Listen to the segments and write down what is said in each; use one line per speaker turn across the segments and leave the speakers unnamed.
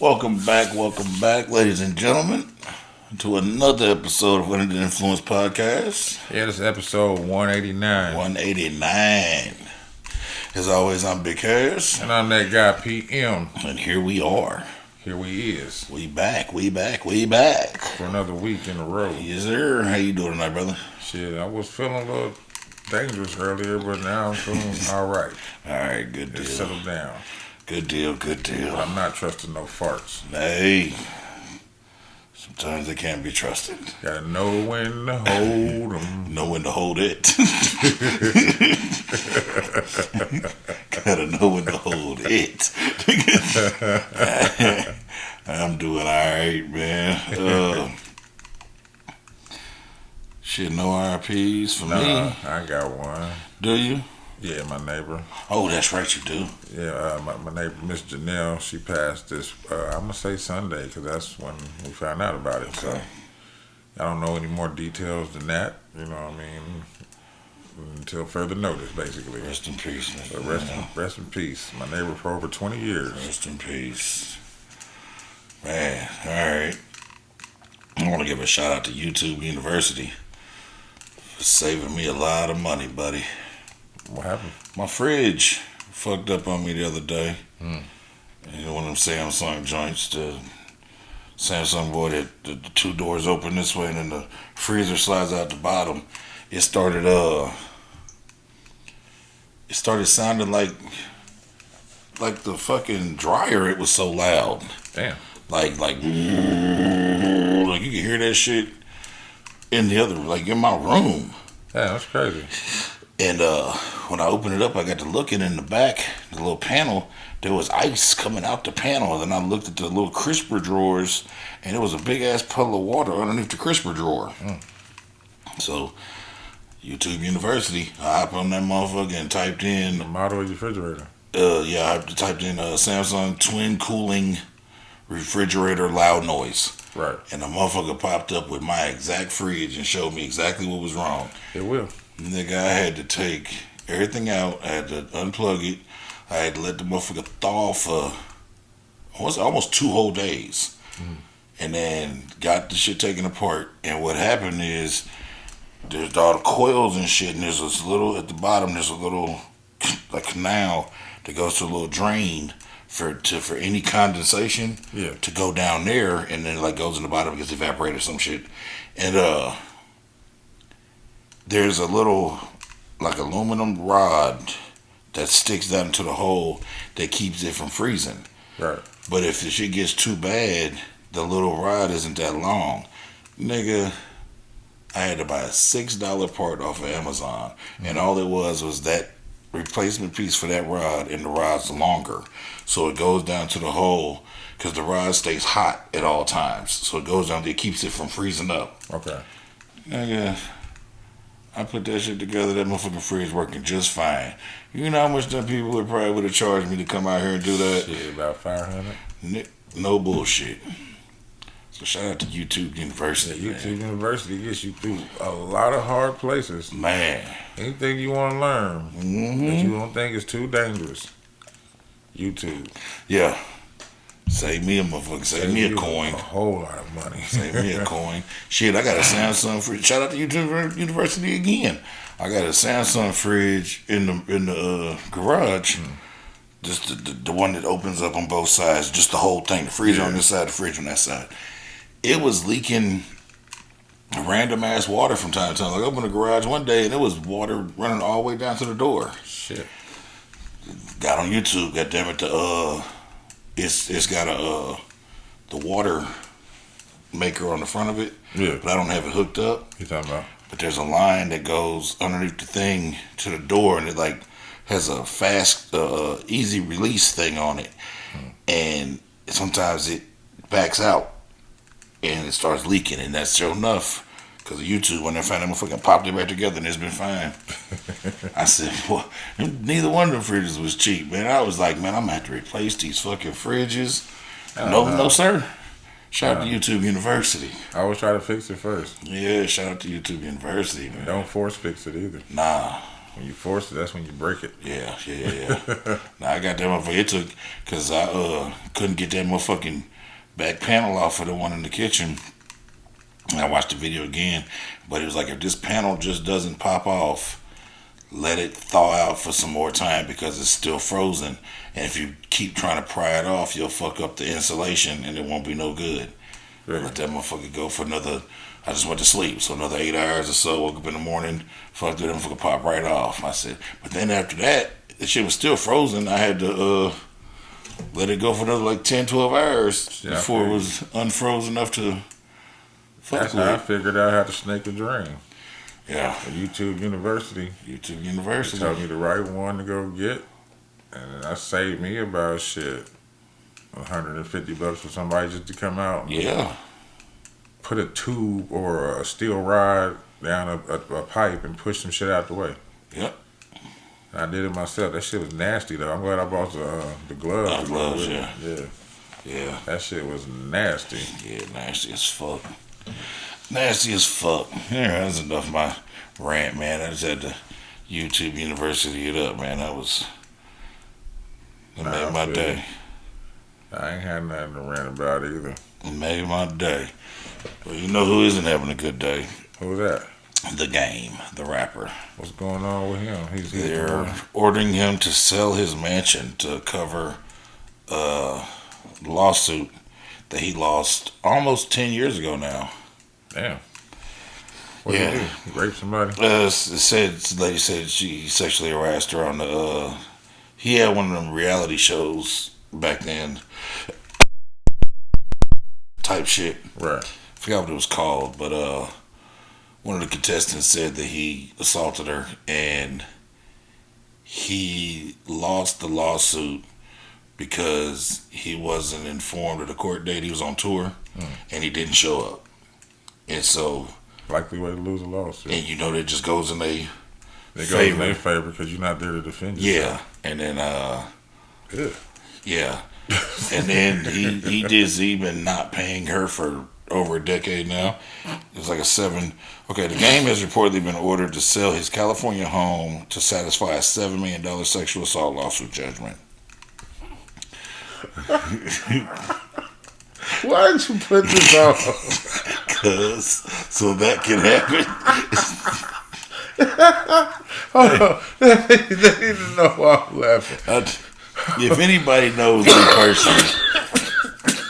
Welcome back, ladies and gentlemen, to another episode of Under the Influence Podcast.
Yeah, this is episode 189.
189. As always, I'm Big Harris.
And I'm that guy, PM.
And here we are.
Here we is.
We back.
For another week in a row.
Yes, sir. How you doing tonight, brother?
Shit, I was feeling a little dangerous earlier, but now I'm feeling all right.
All right, good deal.
Just settle down.
Good deal.
But I'm not trusting no farts.
Hey, sometimes they can't be trusted.
Gotta know when to hold them.
Know when to hold it. Gotta know when to hold it. I'm doing all right, man. Shit, no RIPs for me.
I got one.
Do you?
Yeah, my neighbor.
Oh, that's right, you do.
Yeah, my neighbor, Miss Janelle, she passed this, I'm going to say Sunday, because that's when we found out about it.
Okay.
So I don't know any more details than that, you know what I mean, until further notice, basically.
Rest in peace.
So rest in peace. My neighbor for over 20 years.
Rest in peace. Man, all right. I want to give a shout out to YouTube University for saving me a lot of money, buddy.
What happened?
My fridge fucked up on me the other day. You know, one of them Samsung joints, the Samsung boy that the two doors open this way and then the freezer slides out the bottom. It started sounding like the fucking dryer. It was so loud.
Damn.
Like you can hear that shit in the other, like in my room.
Yeah, that's crazy.
And when I opened it up, I got to looking in the back, the little panel. There was ice coming out the panel. And then I looked at the little crisper drawers, and there was a big ass puddle of water underneath the crisper drawer. So, YouTube University, I hopped on that motherfucker and typed in
the model of your refrigerator.
I typed in Samsung twin cooling refrigerator loud noise.
Right.
And the motherfucker popped up with my exact fridge and showed me exactly what was wrong.
It will.
Nigga, I had to take everything out. I had to unplug it. I had to let the motherfucker thaw for almost 2 whole days. And then got the shit taken apart. And what happened is there's all the coils and shit, and there's this little, at the bottom, there's a little like canal that goes to a little drain for any condensation to go down there, and then it like goes in the bottom, gets evaporated or some shit. And there's a little like aluminum rod that sticks down into the hole that keeps it from freezing.
Right.
But if the shit gets too bad, the little rod isn't that long. Nigga, I had to buy a $6 part off of Amazon, and all it was that replacement piece for that rod, and the rod's longer. So it goes down to the hole, because the rod stays hot at all times. So it goes down there, keeps it from freezing up.
Okay.
Nigga, I put that shit together, that motherfucking fridge working just fine. You know how much them people would have charged me to come out here and do that?
Shit, about 500.
No bullshit. So shout out to YouTube University.
Yeah, YouTube University gets you through a lot of hard places.
Man.
Anything you want to learn that you don't think is too dangerous, YouTube.
Yeah. Save me a motherfucker. Save me a coin.
A whole lot of money.
Save me a coin. Shit, I got a Samsung fridge. Shout out to YouTube University again. I got a Samsung fridge in the garage. Just the one that opens up on both sides. Just the whole thing. The freezer on this side, the fridge on that side. It was leaking random ass water from time to time. Like I opened the garage one day and it was water running all the way down to the door.
Shit.
Got on YouTube. God damn it. It's got the water maker on the front of it.
Yeah.
But I don't have it hooked up.
You talking about?
But there's a line that goes underneath the thing to the door, and it like has a fast, easy release thing on it. And sometimes it backs out and it starts leaking, and that's sure enough. Because of YouTube, when they found that motherfucking popped it back together and it's been fine. I said, well, neither one of them fridges was cheap, man. I was like, man, I'm going to have to replace these fucking fridges. No, sir. Shout out to YouTube University.
I always try to fix it first.
Yeah, shout out to YouTube University, man.
Don't force fix it either.
Nah.
When you force it, that's when you break it.
Yeah. Now I got that motherfucker. It took because I couldn't get that motherfucking back panel off of the one in the kitchen. And I watched the video again, but it was like if this panel just doesn't pop off, let it thaw out for some more time because it's still frozen. And if you keep trying to pry it off, you'll fuck up the insulation and it won't be no good.
Really?
Let that motherfucker go for another. I just went to sleep, so another 8 hours or so. Woke up in the morning, fucked it, that motherfucker pop right off. I said, but then after that, the shit was still frozen. I had to let it go for another like 10, 12 hours before it was unfrozen enough to fuck
That's
with.
how I figured out how to snake a drain.
Yeah.
At YouTube University. They told me the right one to go get, and that saved me about shit $150 for somebody just to come out.
Yeah.
Put a tube or a steel rod down a pipe and push some shit out the way.
Yep.
I did it myself. That shit was nasty though. I'm glad I bought the gloves.
The gloves, yeah.
Yeah. That shit was nasty.
Yeah, nasty as fuck. Nasty as fuck. Yeah, that's enough of my rant, man. I just had to YouTube University it up, man. That made my day.
I ain't had nothing to rant about either.
It made my day. But you know who isn't having a good day?
Who's that?
The Game, the rapper.
What's going on with him?
They're ordering him to sell his mansion to cover a lawsuit that he lost almost 10 years ago now.
Damn. What did he do? He raped somebody?
The lady said she sexually harassed her on the. He had one of them reality shows back then. Type shit.
Right.
Forgot what it was called, but one of the contestants said that he assaulted her and he lost the lawsuit because he wasn't informed of the court date. He was on tour and he didn't show up. And so.
Likely way to lose a lawsuit.
And you know that just goes in their
favor. Goes in their favor because you're not there to defend yourself.
Yeah. And then, yeah. And then he just even not paying her for over a decade now. It's like Okay, the Game has reportedly been ordered to sell his California home to satisfy a $7 million sexual assault lawsuit judgment.
Why did you put this on?
Because so that can happen.
Hold on. They need to know why I'm laughing.
If anybody knows me personally,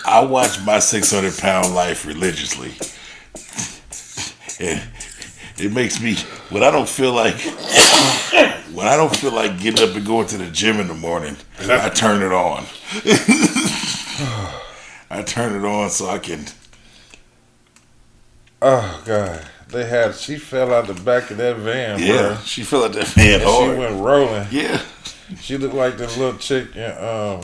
I watch my 600-pound life religiously. And it makes me when I don't feel like getting up and going to the gym in the morning, I turn it on. I turn it on so I can.
Oh God! She fell out the back of that van.
Yeah,
bro.
she fell out that van hard.
She went rolling.
Yeah.
She looked like the little chick in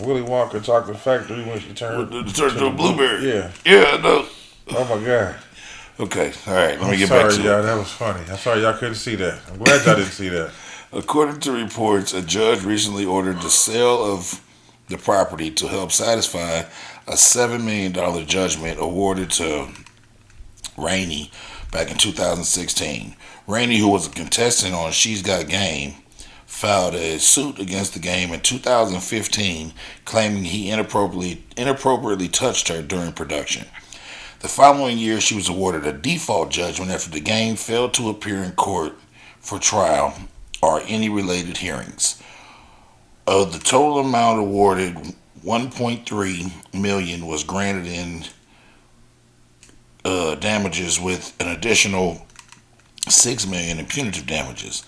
Willy Wonka Chocolate Factory when she turned
to a blueberry.
Yeah.
Yeah, I know.
Oh my God.
Okay, all right. Let me get back to
y'all,
it.
that was funny. I'm sorry y'all couldn't see that. I'm glad y'all didn't see that.
According to reports, a judge recently ordered the sale of the property to help satisfy a $7 million judgment awarded to Rainey back in 2016. Rainey, who was a contestant on She's Got Game, filed a suit against the Game in 2015, claiming he inappropriately touched her during production. The following year, she was awarded a default judgment after the Game failed to appear in court for trial or any related hearings. Of the total amount awarded, $1.3 million was granted in damages, with an additional $6 million in punitive damages.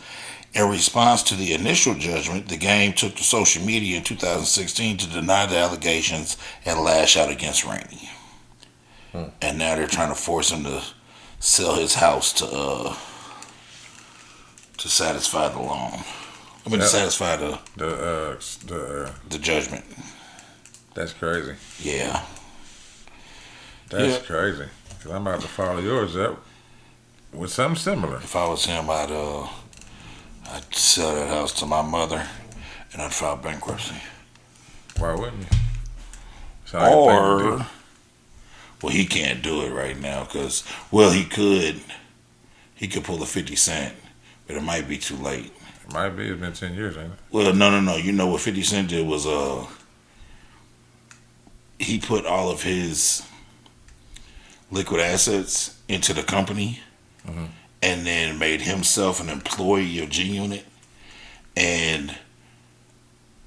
In response to the initial judgment, the Game took to social media in 2016 to deny the allegations and lash out against Rainey. And now they're trying to force him to sell his house to satisfy the loan. I mean, to satisfy the judgment.
That's crazy.
Yeah.
That's crazy. Cause I'm about to follow yours up with something similar.
If I was him, I'd sell that house to my mother, and I'd file bankruptcy.
Why wouldn't you?
Or, well, he can't do it right now because, well, he could pull a 50 Cent, but it might be too late.
Might be. It's been 10 years, ain't it?
Well, no. You know what 50 Cent did was he put all of his liquid assets into the company,
Mm-hmm.
and then made himself an employee of G Unit, and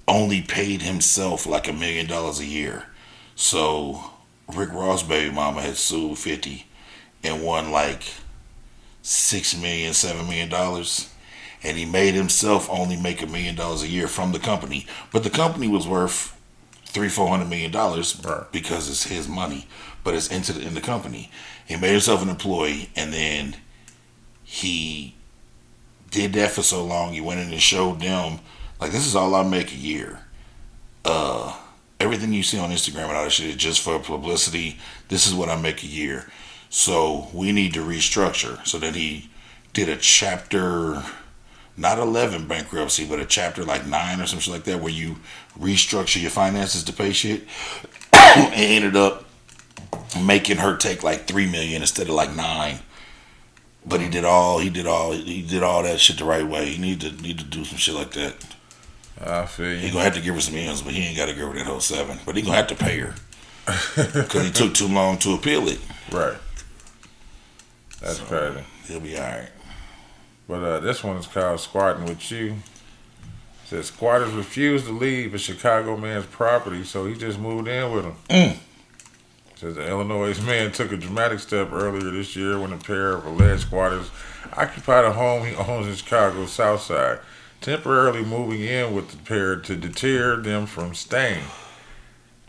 only paid himself like $1 million a year. So Rick Ross' baby mama had sued 50 and won like $6 million, $7 million, and he made himself only make $1 million a year from the company. But the company was worth $300-400 million
Right.
because it's his money, but it's in the company. He made himself an employee, and then he did that for so long. He went in and showed them like, this is all I make a year. Everything you see on Instagram and all that shit is just for publicity. This is what I make a year. So we need to restructure. So then he did a chapter, not 11 bankruptcy, but a chapter like 9 or something like that, where you restructure your finances to pay shit. And ended up making her take like $3 million instead of like $9 million. But he did all that shit the right way. He need to do some shit like that.
I feel you.
He gonna have to give her some millions, but he ain't got to give her that whole 7. But he gonna have to pay her because he took too long to appeal it.
Right. That's crazy.
He'll be all right.
But this one is called Squatting With You. It says squatters refused to leave a Chicago man's property, so he just moved in with them. It says the Illinois man took a dramatic step earlier this year when a pair of alleged squatters occupied a home he owns in Chicago's South Side, temporarily moving in with the pair to deter them from staying.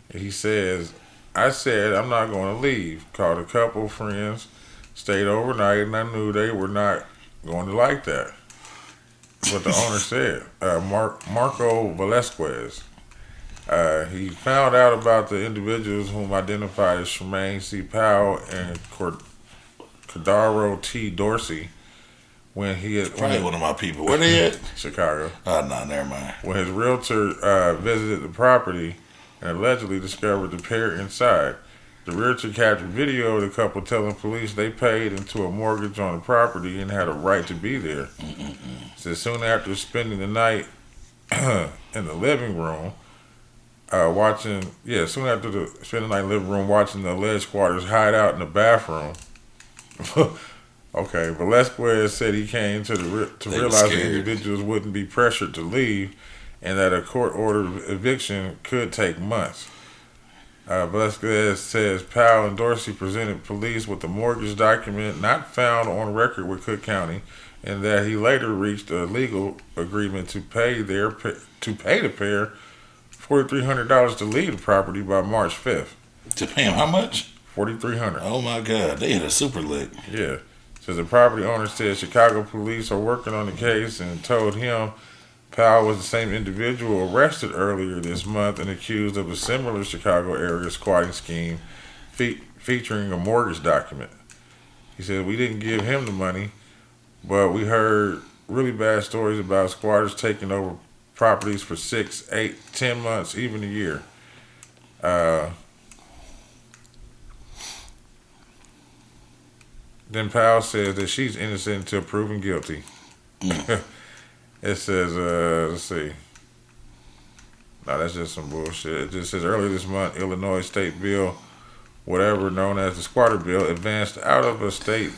He says, I said I'm not going to leave. Called a couple friends, stayed overnight, and I knew they were not going to like that. That's what the owner said. Marco Velasquez. He found out about the individuals whom identified as Tremaine C. Powell and Cordaro T. Dorsey when he had
Probably one of my people. Where they at?
Chicago.
Oh no, never mind.
When his realtor visited the property and allegedly discovered the pair inside. The realtor captured video of the couple telling police they paid into a mortgage on the property and had a right to be there. So soon after spending the night in the living room, spending the night in the living room watching the alleged squatters hide out in the bathroom. Okay, Velasquez said he came to realize the individuals wouldn't be pressured to leave and that a court-ordered eviction could take months. Velasquez says Powell and Dorsey presented police with a mortgage document not found on record with Cook County, and that he later reached a legal agreement to pay the pair $4,300 to leave the property by March 5th.
To pay him how much?
$4,300.
Oh my God, they hit a super lick.
Yeah. So the property owner said Chicago police are working on the case and told him Powell was the same individual arrested earlier this month and accused of a similar Chicago area squatting scheme featuring a mortgage document. He said, we didn't give him the money, but we heard really bad stories about squatters taking over properties for 6, 8, 10 months, even a year. Then Powell says that she's innocent until proven guilty. It says, let's see. No, that's just some bullshit. It just says earlier this month, Illinois State Bill, whatever known as the Squatter Bill, advanced out of a state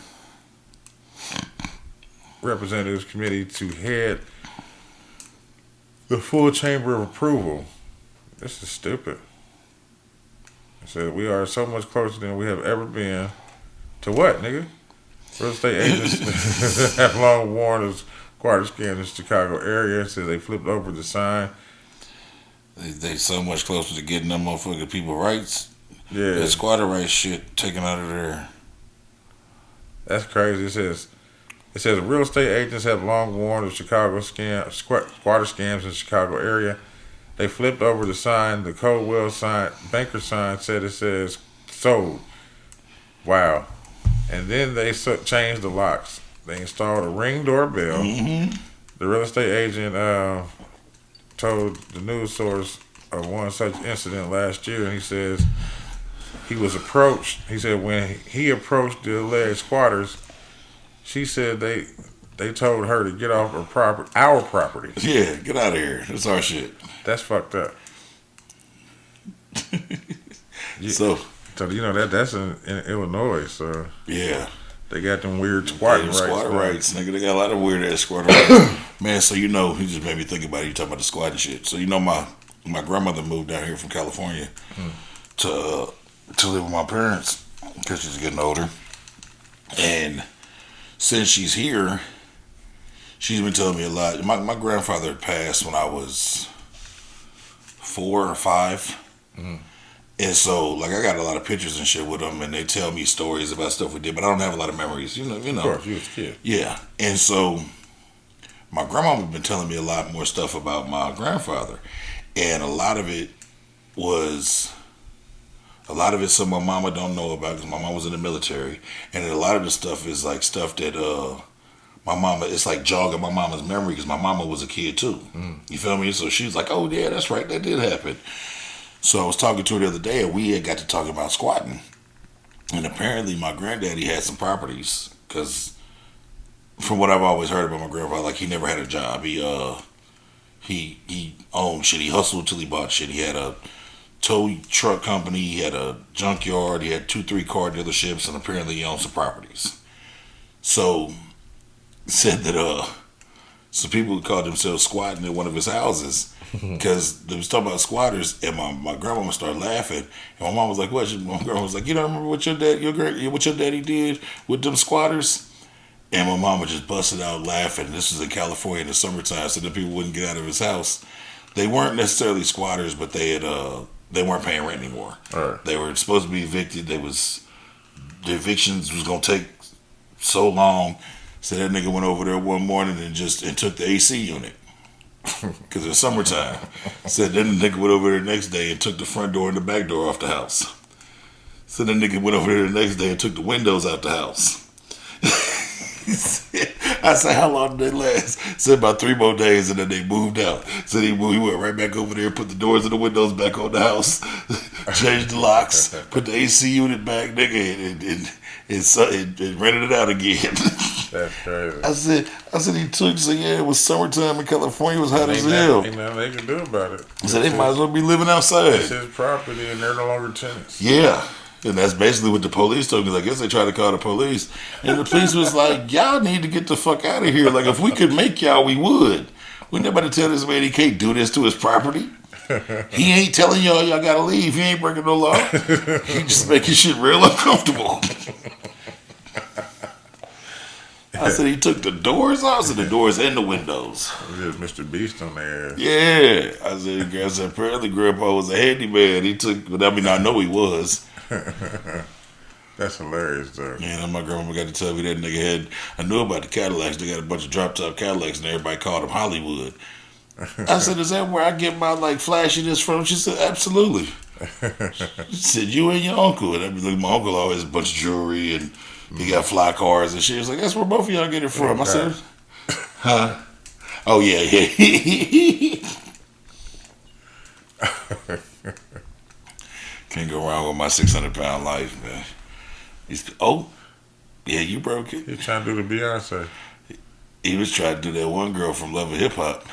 representatives committee to head the full chamber of approval. This is stupid. It says we are so much closer than we have ever been. To what, nigga? Real estate agents have long warned us squatter scams in the Chicago area. Says they flipped over the sign.
They so much closer to getting them motherfucking people rights.
Yeah.
That squatter rights shit taken out of there.
That's crazy. It says real estate agents have long warned of Chicago squatter scams in the Chicago area. They flipped over the sign. The Coldwell sign, banker sign said it says sold. Wow. And then they changed the locks. They installed a Ring doorbell.
Mm-hmm.
The real estate agent told the news source of one such incident last year, and he says he was approached. He said when he approached the alleged squatters, she said They told her to get off her property, our property.
Yeah, get out of here. That's our shit.
That's fucked up.
So
you know that's in Illinois. So
yeah,
they got them weird squatting rights.
Squatter rights, nigga. They got a lot of weird ass squatter rights. Man, so you know, he just made me think about it. You talking about the squatting shit. So you know, my grandmother moved down here from California to live with my parents because she's getting older, and since she's here, she's been telling me a lot. My grandfather had passed when I was 4 or 5. And so, like, I got a lot of pictures and shit with them, and they tell me stories about stuff we did, but I don't have a lot of memories, you know.
Of course, you was a kid.
Yeah, and so my grandma been telling me a lot more stuff about my grandfather, and a lot of it some my mama don't know about because my mom was in the military, and a lot of the stuff is like stuff that my mama, it's like jogging my mama's memory because my mama was a kid too. You feel me? So she's like, oh yeah, that's right, that did happen. So I was talking to her the other day, and we had got to talking about squatting. And apparently my granddaddy had some properties, because from what I've always heard about my grandfather, like, he never had a job. He owned shit. He hustled till he bought shit. He had a tow truck company. He had a junkyard. He had 2-3 car dealerships, and apparently he owned some properties. So said that some people called themselves squatting at one of his houses because they was talking about squatters, and my grandma started laughing, and my mom was like, "What?" My grandma was like, "You don't remember what your daddy did with them squatters?" And my mama just busted out laughing. This was in California in the summertime, so that people wouldn't get out of his house. They weren't necessarily squatters, but they weren't paying rent anymore.
Right.
They were supposed to be evicted. The evictions was gonna take so long. So that nigga went over there one morning and took the AC unit because it's summertime. Said then the nigga went over there the next day and took the front door and the back door off the house. So then the nigga went over there the next day and took the windows out the house. I said, how long did they last? Said about 3 more days, and then they moved out. So he went right back over there, put the doors and the windows back on the house, changed the locks, put the AC unit back, nigga, and rented it out again.
That's crazy.
I said he took, so yeah, it was summertime in California, it was hot as hell.
Ain't nothing they can do about it.
I said they might as well be living outside.
It's his property, and they're no longer tenants.
Yeah. And that's basically what the police told me. 'Cause I guess they tried to call the police. And the police was like, y'all need to get the fuck out of here. Like, if we could make y'all, we would. We nobody tell this man he can't do this to his property. He ain't telling y'all gotta leave. He ain't breaking no law. He just making shit real uncomfortable. I said he took the doors off. I said the doors and the windows.
There's Mr. Beast on there.
Yeah. I said apparently Grandpa was a handyman. He took, I mean, I know he was.
That's hilarious, though.
Man, my grandma got to tell me that nigga had. I knew about the Cadillacs. They got a bunch of drop top Cadillacs, and everybody called them Hollywood. I said, "Is that where I get my like flashiness from?" She said, "Absolutely." She said, "You and your uncle." And I mean, my uncle always has a bunch of jewelry, and he got fly cars and shit. She was like, "That's where both of y'all get it from." I said, "Huh? Oh yeah." Can't go wrong with my 600-pound life, man. You broke it.
He's trying to do the Beyonce.
He was trying to do that one girl from Love and Hip Hop.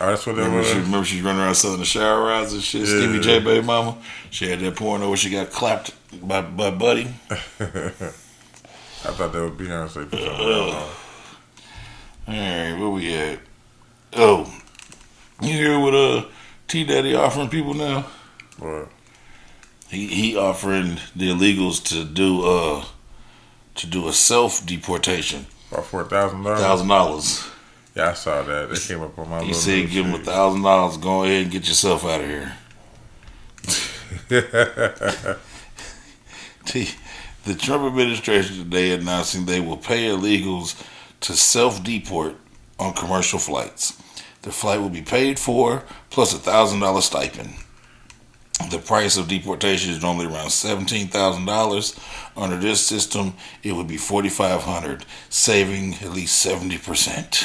Oh, that's what that was?
Remember she's running around selling the shower rods and shit? Yeah. Stevie J, baby mama. She had that porno where she got clapped by Buddy.
I thought that was Beyonce for something.
Alright, where we at? Oh, you hear what T Daddy offering people now?
What?
He offering the illegals to do a self deportation.
About $4,000.
$1,000.
Yeah, I saw that. They came up on my.
He said, "Give him $1,000. Go ahead and get yourself out of here." The Trump administration today announcing they will pay illegals to self deport on commercial flights. The flight will be paid for plus $1,000 stipend. The price of deportation is normally around $17,000. Under this system, it would be $4,500, saving at least 70%.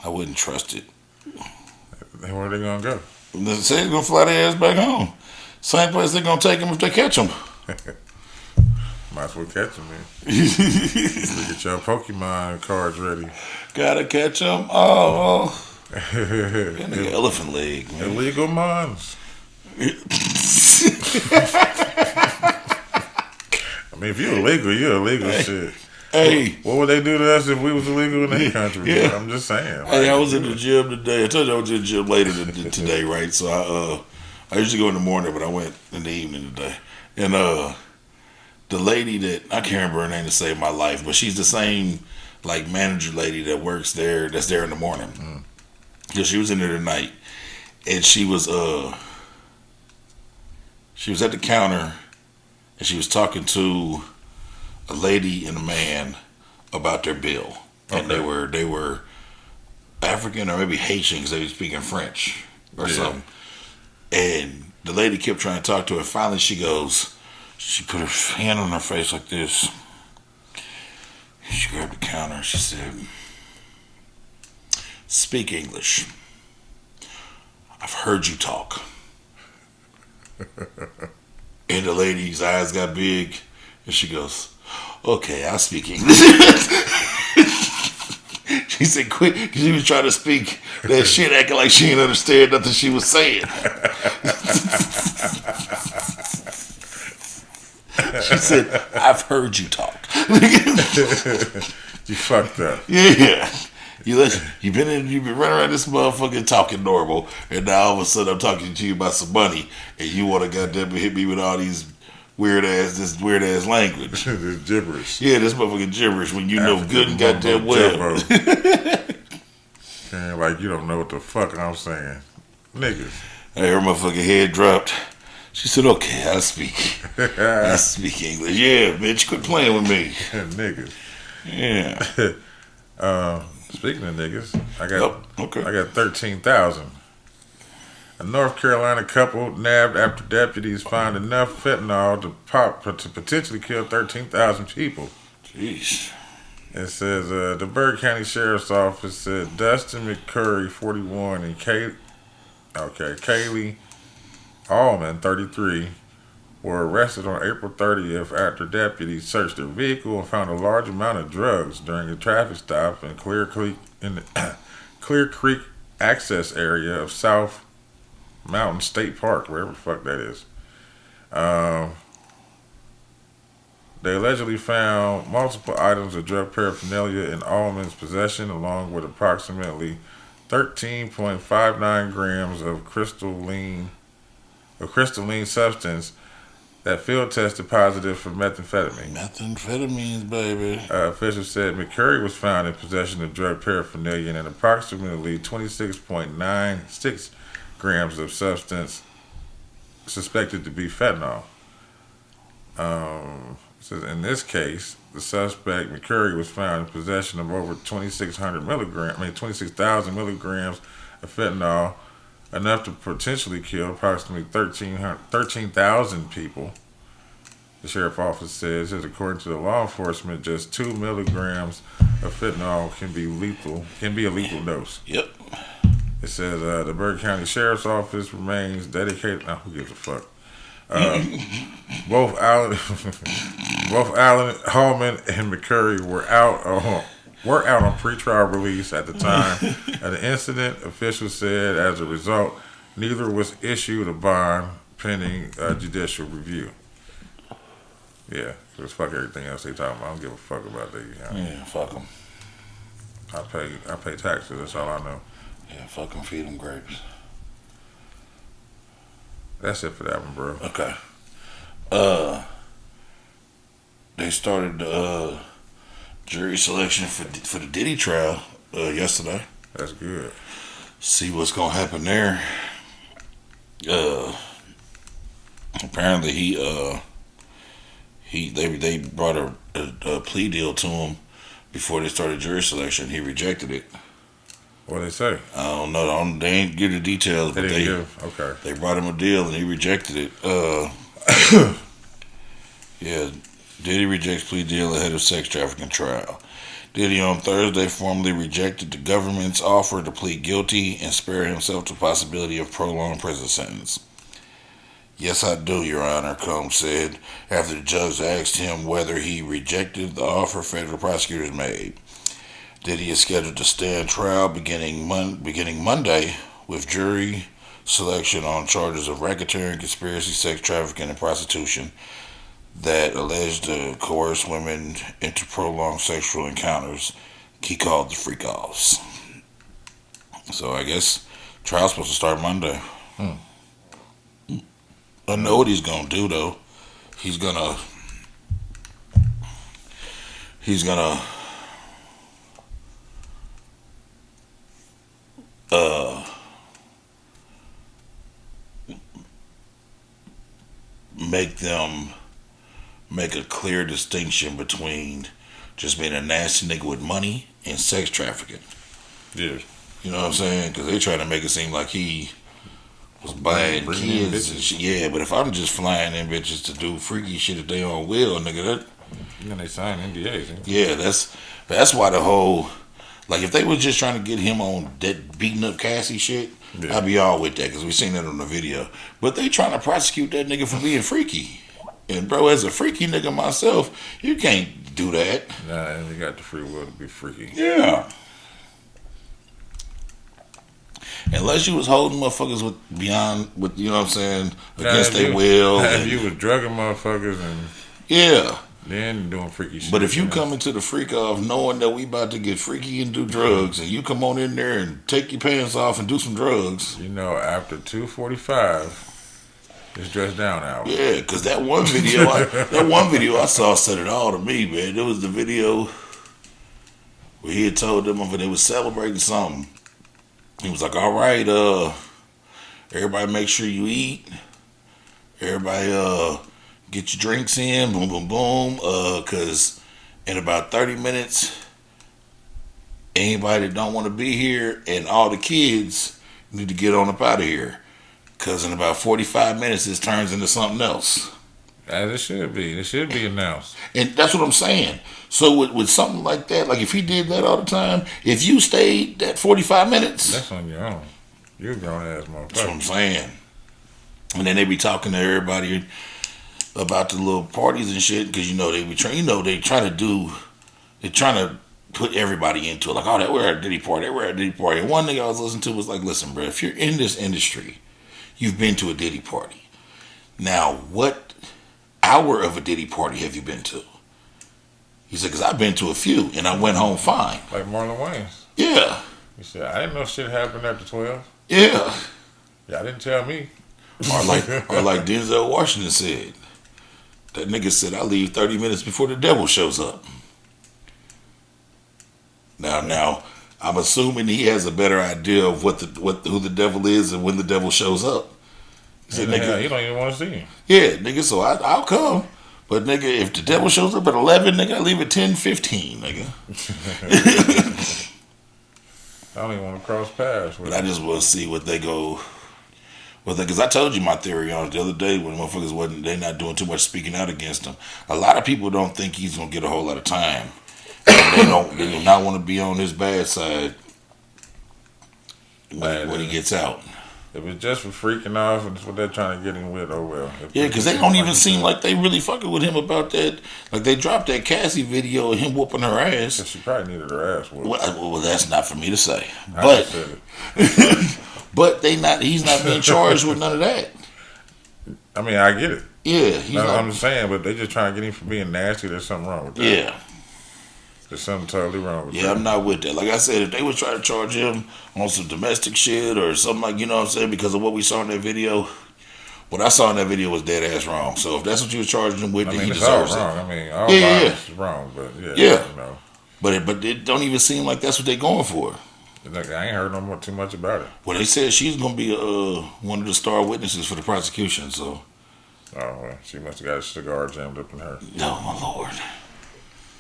I wouldn't trust it.
Then where are they gonna go?
They say they're gonna fly their ass back home. Same place they're gonna take them if they catch them.
Might as well catch him then. Get your Pokemon cards ready.
Gotta catch them. Oh, and the elephant leg, man.
Illegal mines. I mean, if you're illegal, you're illegal.
Hey.
Shit.
Hey.
What would they do to us if we was illegal in their country?
Yeah.
Bro? I'm just saying.
Hey, I was in the gym today. I told you I was in the gym later today, right? So I usually go in the morning, but I went in the evening today. And the lady that I can't remember her name to save my life, but she's the same like manager lady that works there. That's there in the morning. Because she was in there tonight, and she was at the counter, and she was talking to a lady and a man about their bill, and they were African or maybe Haitian because they were speaking French or something. And the lady kept trying to talk to her. Finally, she put her hand on her face like this. She grabbed the counter. She said, "Speak English. I've heard you talk." And the lady's eyes got big, and she goes, "Okay, I'll speak English." She said, "Quick," because she was trying to speak that shit, acting like she didn't understand nothing she was saying. She said, "I've heard you talk."
You fucked up.
Yeah. You've been running around this motherfucker talking normal, and now all of a sudden I'm talking to you about some money, and you want to goddamn hit me with all these weird ass language.
This gibberish.
Yeah, this motherfucking gibberish when you know good and goddamn well.
Man, like you don't know what the fuck I'm saying. Niggas.
Hey, her motherfucking head dropped. She said, "Okay, I speak English." Yeah, bitch, quit playing with me.
Niggas.
Yeah.
Speaking of niggas, I got 13,000. A North Carolina couple nabbed after deputies find enough fentanyl to potentially kill 13,000 people.
Jeez.
It says the Byrd County Sheriff's Office said Dustin McCurry, 41, and Kaylee Allman, 33, were arrested on April 30th after deputies searched their vehicle and found a large amount of drugs during a traffic stop in Clear Creek access area of South Mountain State Park, wherever the fuck that is. They allegedly found multiple items of drug paraphernalia in Allman's possession, along with approximately 13.59 grams of crystalline substance that field tested positive for methamphetamine.
Methamphetamines, baby.
Officials said McCurry was found in possession of drug paraphernalia and approximately 26.96 grams of substance suspected to be fentanyl. Says in this case, the suspect McCurry was found in possession of over 26,000 milligrams of fentanyl, enough to potentially kill approximately 13,000 people. The sheriff's office says, according to the law enforcement, just 2 milligrams of fentanyl can be a lethal dose.
Yep.
It says the Byrd County Sheriff's Office remains dedicated. Who gives a fuck? Both Allen Hallman and McCurry were out on pretrial release at the time of the incident. Officials said as a result, neither was issued a bond pending judicial review. Yeah, because fuck everything else they talking about. I don't give a fuck about that.
Yeah, fuck them.
I pay taxes. That's all I know.
Yeah, fuck them. Feed them grapes.
That's it for that one, bro.
Okay. They started jury selection for the Diddy trial yesterday.
That's good.
See what's gonna happen there. Apparently they brought a plea deal to him before they started jury selection. He rejected it.
What they say?
I don't know. They ain't give the details, but they brought him a deal and he rejected it. Yeah, Diddy rejects plea deal ahead of sex trafficking trial. Diddy on Thursday formally rejected the government's offer to plead guilty and spare himself the possibility of prolonged prison sentence. Yes, I do, Your Honor, Combs said after the judge asked him whether he rejected the offer federal prosecutors made. Diddy is scheduled to stand trial beginning Monday with jury selection on charges of racketeering, conspiracy, sex trafficking, and prostitution that alleged to coerce women into prolonged sexual encounters he called the freak offs. So I guess trial's supposed to start Monday.
Hmm.
I know what he's gonna do though. He's gonna he's gonna uh make them make a clear distinction between just being a nasty nigga with money and sex trafficking.
Yeah.
You know what I'm saying? Because they trying to make it seem like he was buying
Bringing in
kids and
bitches.
shit. Yeah, but if I'm just flying in bitches to do freaky shit at their own will, nigga, that
And then they sign NDAs. Ain't they?
yeah, that's why the whole like if they was just trying to get him on that beating up Cassie shit,
Yeah.
I'd be all with that because we seen that on the video. But they trying to prosecute that nigga for being freaky. And bro, as a freaky nigga myself, you can't do that.
Nah, and they got the free will to be freaky.
Yeah. Unless you was holding motherfuckers with you know what I'm saying, against
Nah, if
their
you-
will.
If
And,
you was drugging motherfuckers and
yeah.
then doing freaky shit.
But if you
know?
come into the freak off knowing that we about to get freaky and do drugs, and you come on in there and take your pants off and do some drugs,
You know, after 2:45, it's dressed down hour.
yeah, because that one video I saw said it all to me, man. It was the video where he had told them when they was celebrating something. He was like, "All right, everybody, make sure you eat. Everybody, get your drinks in. Boom, boom, boom. Cause in about 30 minutes, anybody that don't want to be here and all the kids need to get on up out of here. Cause in about 45 minutes, this turns into something else."
As it should be. It should be announced.
And that's what I'm saying. So with something like that, like if he did that all the time, if you stayed that 45 minutes,
That's on your own. You're a grown ass
that's what
motherfucker.
I'm saying. And then they be talking to everybody about the little parties and shit because you know they be trying. You know they trying to put everybody into it. Like, oh, we're at a Diddy party. We're at a Diddy party. And one thing I was listening to was like, listen, bro, if you're in this industry, you've been to a Diddy party. Now, what hour of a Diddy party have you been to? He said, because I've been to a few and I went home fine.
Like Marlon Wayans.
Yeah,
He said, I didn't know shit happened after 12.
yeah.
Y'all didn't tell me.
Or like Denzel Washington said. That nigga said, I leave 30 minutes before the devil shows up. Now, I'm assuming he has a better idea of who the devil is and when the devil shows up. He said,
Hell,
nigga,
you don't even want to see him.
yeah, nigga, so I'll come. But nigga, if the devil shows up at 11, nigga, I leave at 10:15, nigga.
I don't even want to cross paths with
But I
him.
just want to see what they go. Because I told you my theory on it the other day when motherfuckers they not doing too much speaking out against him. A lot of people don't think he's gonna get a whole lot of time. And they do not want to be on his bad side when he gets out.
If it's just for freaking off and it's what they're trying to get him with, oh well.
Yeah, because they don't even seem like they really fucking with him about that. Like they dropped that Cassie video of him whooping her ass.
She probably needed her ass whooped.
Well, that's not for me to say.
I
But
just said it.
but he's not being charged with none of that.
I mean, I get it.
Yeah, he's
I'm
not.
just saying, but they just trying to get him for being nasty. There's something wrong with that.
Yeah.
There's something totally wrong with
Yeah,
that.
I'm not with that. Like I said, if they would try to charge him on some domestic shit or something like, you know what I'm saying, because of what we saw in that video, what I saw in that video was dead ass wrong. So if that's what you were charging him with,
I
then
mean,
he
it's all
deserves
wrong.
it.
I mean, all
Yeah,
violence is wrong, but yeah,
Yeah.
you know.
But it don't even seem like that's what they're going for.
Like, I ain't heard too much about it.
Well, they said she's gonna be one of the star witnesses for the prosecution. So,
Oh, well, she must have got a cigar jammed up in her.
no, my lord,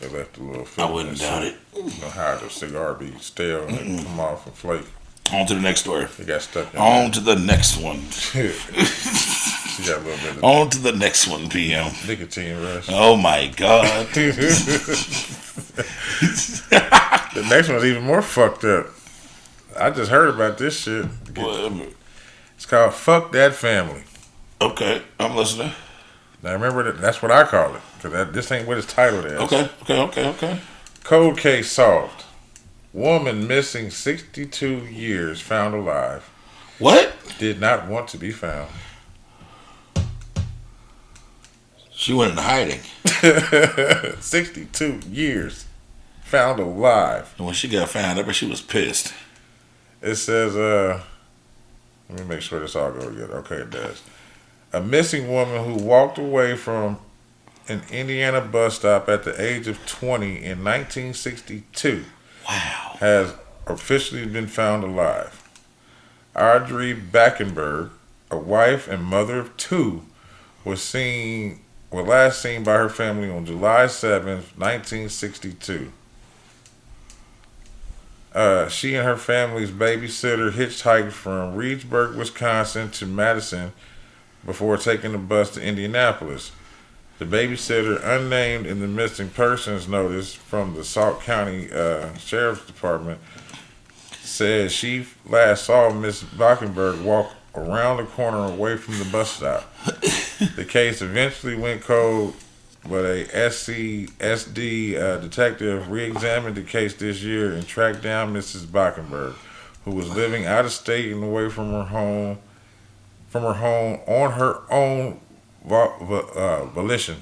They left a little
I
film.
wouldn't doubt it.
You know how the cigar be stale and it come off and flake.
On to the next story.
It got stuck in
On to the next one.
there. She got a little bit of
On to the next one, PM.
nicotine rush.
Oh my God.
The next one's even more fucked up. I just heard about this shit.
Whatever.
It's called Fuck That Family.
Okay, I'm listening.
Now remember that's what I call it, because this ain't what it's titled as.
Okay.
Cold case solved. Woman missing 62 years found alive.
What?
Did not want to be found.
She went into hiding.
62 years found alive.
And when she got found, I bet she was pissed.
It says, let me make sure this all goes together. Okay, it does. A missing woman who walked away from an Indiana bus stop at the age of 20 in 1962
Wow.
has officially been found alive. Audrey Backenberg, a wife and mother of two, was last seen by her family on July 7th, 1962. She and her family's babysitter hitchhiked from Reedsburg, Wisconsin to Madison before taking the bus to Indianapolis. The babysitter, unnamed in the missing persons notice from the Sauk County Sheriff's Department, said she last saw Miss Backenberg walk around the corner away from the bus stop. The case eventually went cold, but a SCSD detective re-examined the case this year and tracked down Mrs. Backenberg, who was living out of state and away from her home on her own volition.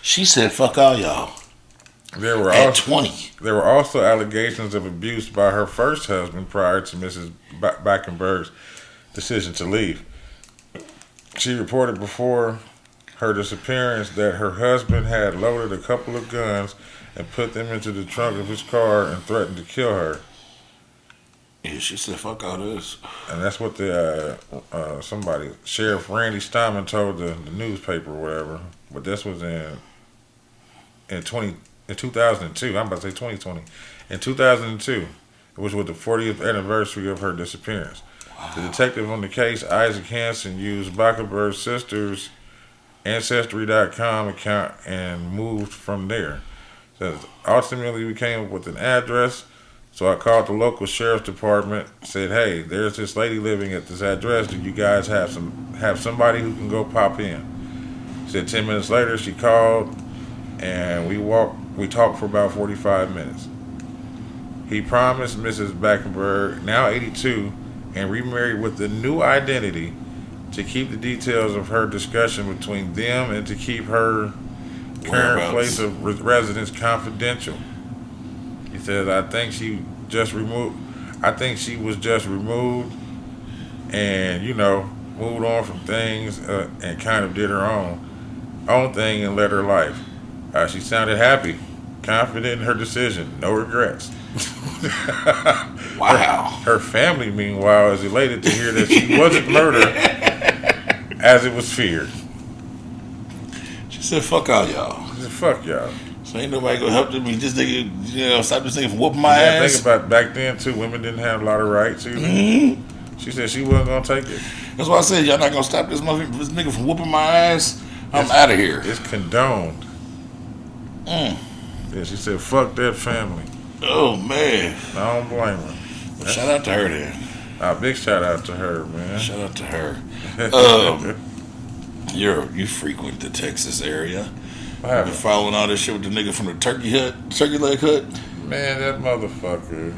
She said, "Fuck all y'all." At 20.
There were also allegations of abuse by her first husband prior to Mrs. Backenberg's decision to leave. She reported before her disappearance that her husband had loaded a couple of guns and put them into the trunk of his car and threatened to kill her.
Yeah, she said, "Fuck all this."
And that's what Sheriff Randy Steinman told the newspaper or whatever. But this was in 2002. I'm about to say 2020. In 2002, which was the 40th anniversary of her disappearance. Wow. The detective on the case, Isaac Hansen, used Backenberg's sister's Ancestry.com account and moved from there. Says, ultimately, we came up with an address, so I called the local sheriff's department, said, "Hey, there's this lady living at this address. Do you guys have somebody who can go pop in?" She said 10 minutes later, she called, and we talked for about 45 minutes. He promised Mrs. Backenberg, now 82, and remarried with a new identity, to keep the details of her discussion between them and to keep her current place of residence confidential. He says, I think she was just removed and, moved on from things and kind of did her own thing and led her life. She sounded happy, confident in her decision, no regrets.
Wow.
Her family, meanwhile, is elated to hear that she wasn't murdered as it was feared.
She said, "Fuck all y'all."
She said, "Fuck y'all."
So ain't nobody gonna help me. This nigga, stop this nigga from whooping my ass.
Think about back then too. Women didn't have a lot of rights either. Mm-hmm. She said she wasn't gonna take it.
That's why I said y'all not gonna stop this nigga from whooping my ass. I'm out of here.
It's condoned. Yeah, she said, "Fuck that family."
Oh man,
I don't blame her.
Well, shout out to her then.
Big shout out to her, man.
Shout out to her. You frequent the Texas area. I've been following all this shit with the nigga from the turkey leg hut.
Man, that motherfucker.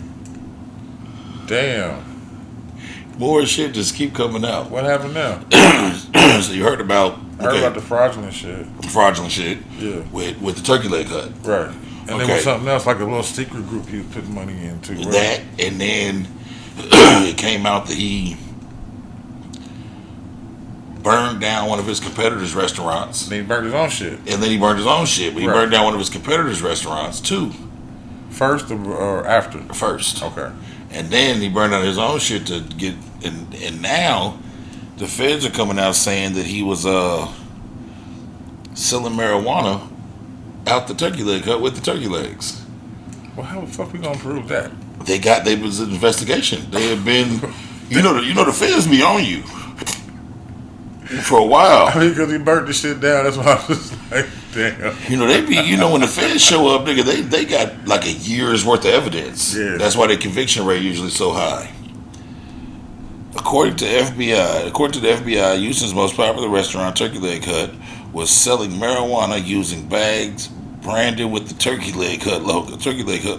Damn.
More shit just keep coming out.
What happened now?
So you heard about
the fraudulent shit.
Fraudulent shit.
Yeah.
With the turkey leg hut.
Right. And there was something else, like a little secret group he was putting money into. Right?
That, and then it came out that he burned down one of his competitors' restaurants.
And then he burned his own shit.
And then he burned his own shit. But he burned down one of his competitors' restaurants, too.
First or after?
First.
Okay.
And then he burned down his own shit to get... And now, the feds are coming out saying that he was selling marijuana out the turkey leg hut with the turkey legs.
Well, how the fuck we gonna prove that?
They was an investigation. They had been... You know the feds be on you. For a while.
I mean, because he burnt the shit down. That's why I was like, damn.
They be, when the feds show up, nigga, they got like a year's worth of evidence.
Yeah.
That's why their conviction rate usually so high. According to the FBI, Houston's most popular restaurant, Turkey Leg Hut, was selling marijuana using bags branded with the Turkey Leg Hut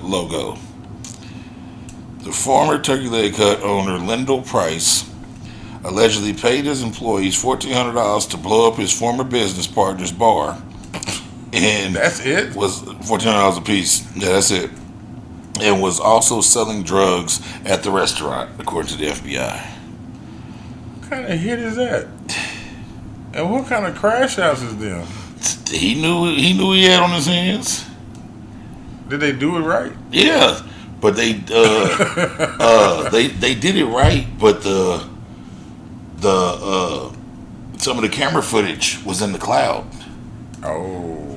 logo. The former Turkey Leg Hut owner, Lyndall Price, allegedly paid his employees $1,400 to blow up his former business partner's bar, and
That's it?
was $1,400 a piece. Yeah, that's it. And was also selling drugs at the restaurant, according to the FBI.
What kind of hit is that? And what kind of crash house is them?
He knew he had on his hands.
Did they do it right?
Yeah, but they did it right, but the some of the camera footage was in the cloud.
Oh.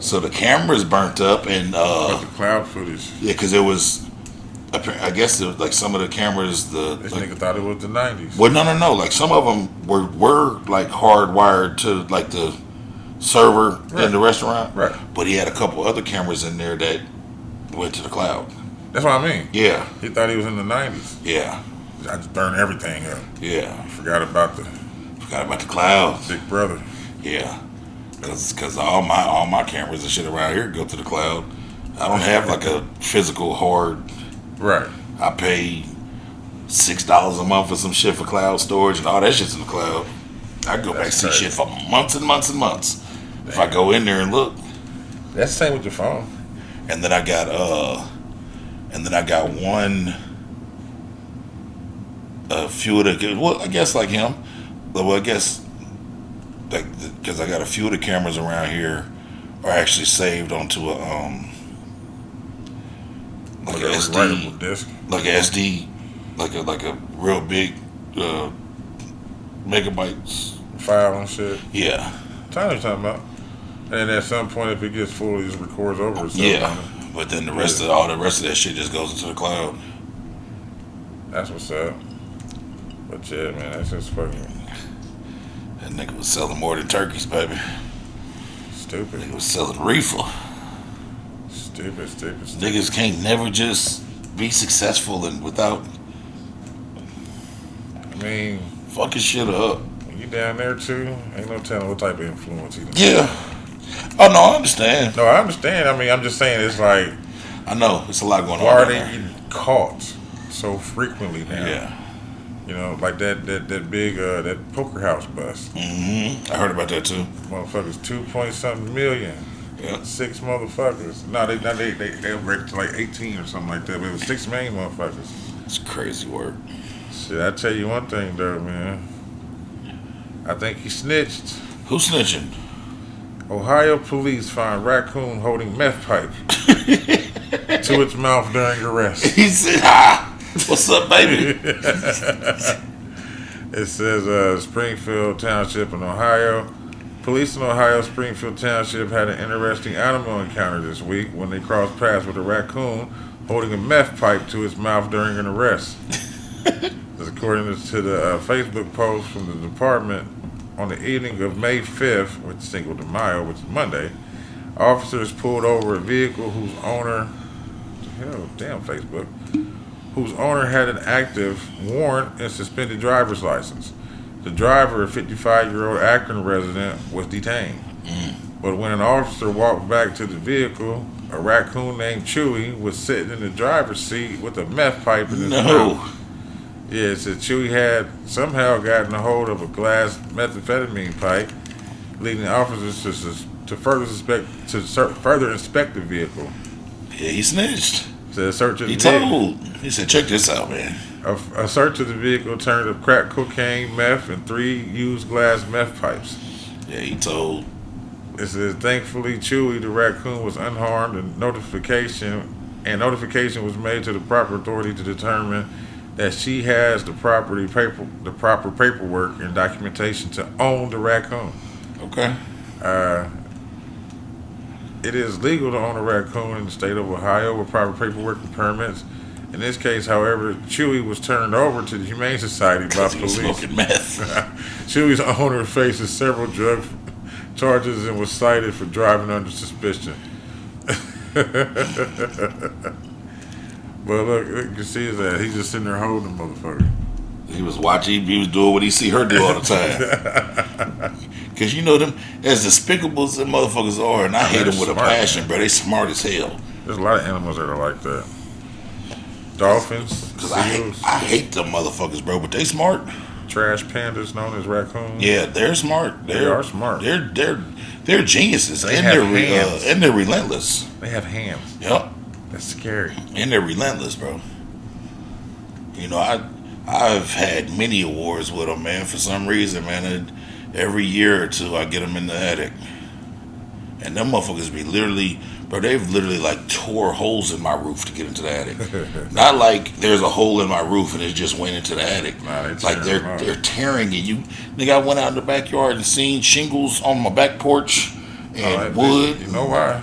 So the cameras burnt up, and
But the cloud footage.
yeah, because it was, I guess it was like some of the cameras.
This nigga thought it was the 90s.
Well, no. Like some of them were like hardwired to like the server in the restaurant.
Right.
But he had a couple other cameras in there that went to the cloud.
That's what I mean.
Yeah.
He thought he was in the 90s.
Yeah.
I just burned everything up.
Yeah.
Forgot about the
the cloud.
big brother.
Yeah. Because all my cameras and shit around here go to the cloud. I don't have like a physical hard.
Right.
I pay $6 a month for some shit for cloud storage, and all that shit's in the cloud. I go back and see shit for months and months and months. If I go in there and look.
That's the same with your phone.
And then I got a few of the, well, I guess like him. Well, I guess like because I got a few of the cameras around here are actually saved onto a like a SD
writable disc.
like a SD like a real big megabytes
File and shit.
yeah
Time you're talking about. And at some point, if it gets full, it just records over itself.
yeah but then the rest of that shit just goes into the cloud.
That's what's up. But yeah, man, that's just fucking
That nigga was selling more than turkeys, baby.
stupid.
He was selling reefer.
Stupid.
Niggas can't never just be successful and without
I mean,
fucking shit up.
when you down there too, ain't no telling what type of influence he done.
Yeah. Oh no, I understand.
No, I understand. I mean, I'm just saying it's like,
I know it's a lot going
why
on.
are
down
they
there.
getting caught so frequently now?
Yeah.
You know, like that big that poker house bust.
I heard about that too.
Motherfuckers, 2 point something million.
Yeah.
6 motherfuckers. No, they rated to like 18 or something like that. But it was 6 main motherfuckers.
It's crazy work.
Shit, I tell you one thing though, man. I think he snitched.
Who snitching?
Ohio police find raccoon holding meth pipe to its mouth during arrest.
He said, what's up, baby?
It says Springfield Township in Ohio. Police in Ohio Springfield Township had an interesting animal encounter this week when they crossed paths with a raccoon holding a meth pipe to its mouth during an arrest. This according to the Facebook post from the department. On the evening of May 5th, which is Cinco de Mayo, which is Monday, officers pulled over a vehicle whose owner had an active warrant and suspended driver's license. The driver, a 55-year-old Akron resident, was detained. But when an officer walked back to the vehicle, a raccoon named Chewy was sitting in the driver's seat with a meth pipe in his mouth. Yeah, it said Chewy had somehow gotten a hold of a glass methamphetamine pipe, leading officers to further inspect the vehicle.
Yeah, he snitched.
So a search of
He
the
told. He said, check this out, man.
A search of the vehicle turned up crack cocaine, meth, and 3 used glass meth pipes.
Yeah, he told.
It says, thankfully, Chewy the raccoon was unharmed, and notification was made to the proper authority to determine that she has the proper paperwork and documentation to own the raccoon.
Okay.
It is legal to own a raccoon in the state of Ohio with proper paperwork and permits. In this case, however, Chewy was turned over to the Humane Society by
He was
police.
smoking meth.
Chewy's owner faces several drug charges and was cited for driving under suspicion. But look, you can see that he's just sitting there holding the motherfucker.
He was watching. He was doing what he see her do all the time. Cause you know them as despicable as them motherfuckers are, and I hate them with a passion, man. Bro. They smart as hell.
There's a lot of animals that are like that. Dolphins.
Cause I hate them motherfuckers, bro. But they smart.
Trash pandas known as raccoons.
Yeah, they're smart.
They are smart.
They're geniuses,
they
and they're relentless.
They have hands.
Yep.
That's scary.
And they're relentless, bro. You know, I've had many awards with them, man. For some reason, man, and every year or two I get them in the attic, and them motherfuckers be literally, bro. They've literally like tore holes in my roof to get into the attic. Not like there's a hole in my roof and it just went into the attic.
Nah,
they're tearing it. Nigga, I went out in the backyard and seen shingles on my back porch and wood.
You know why?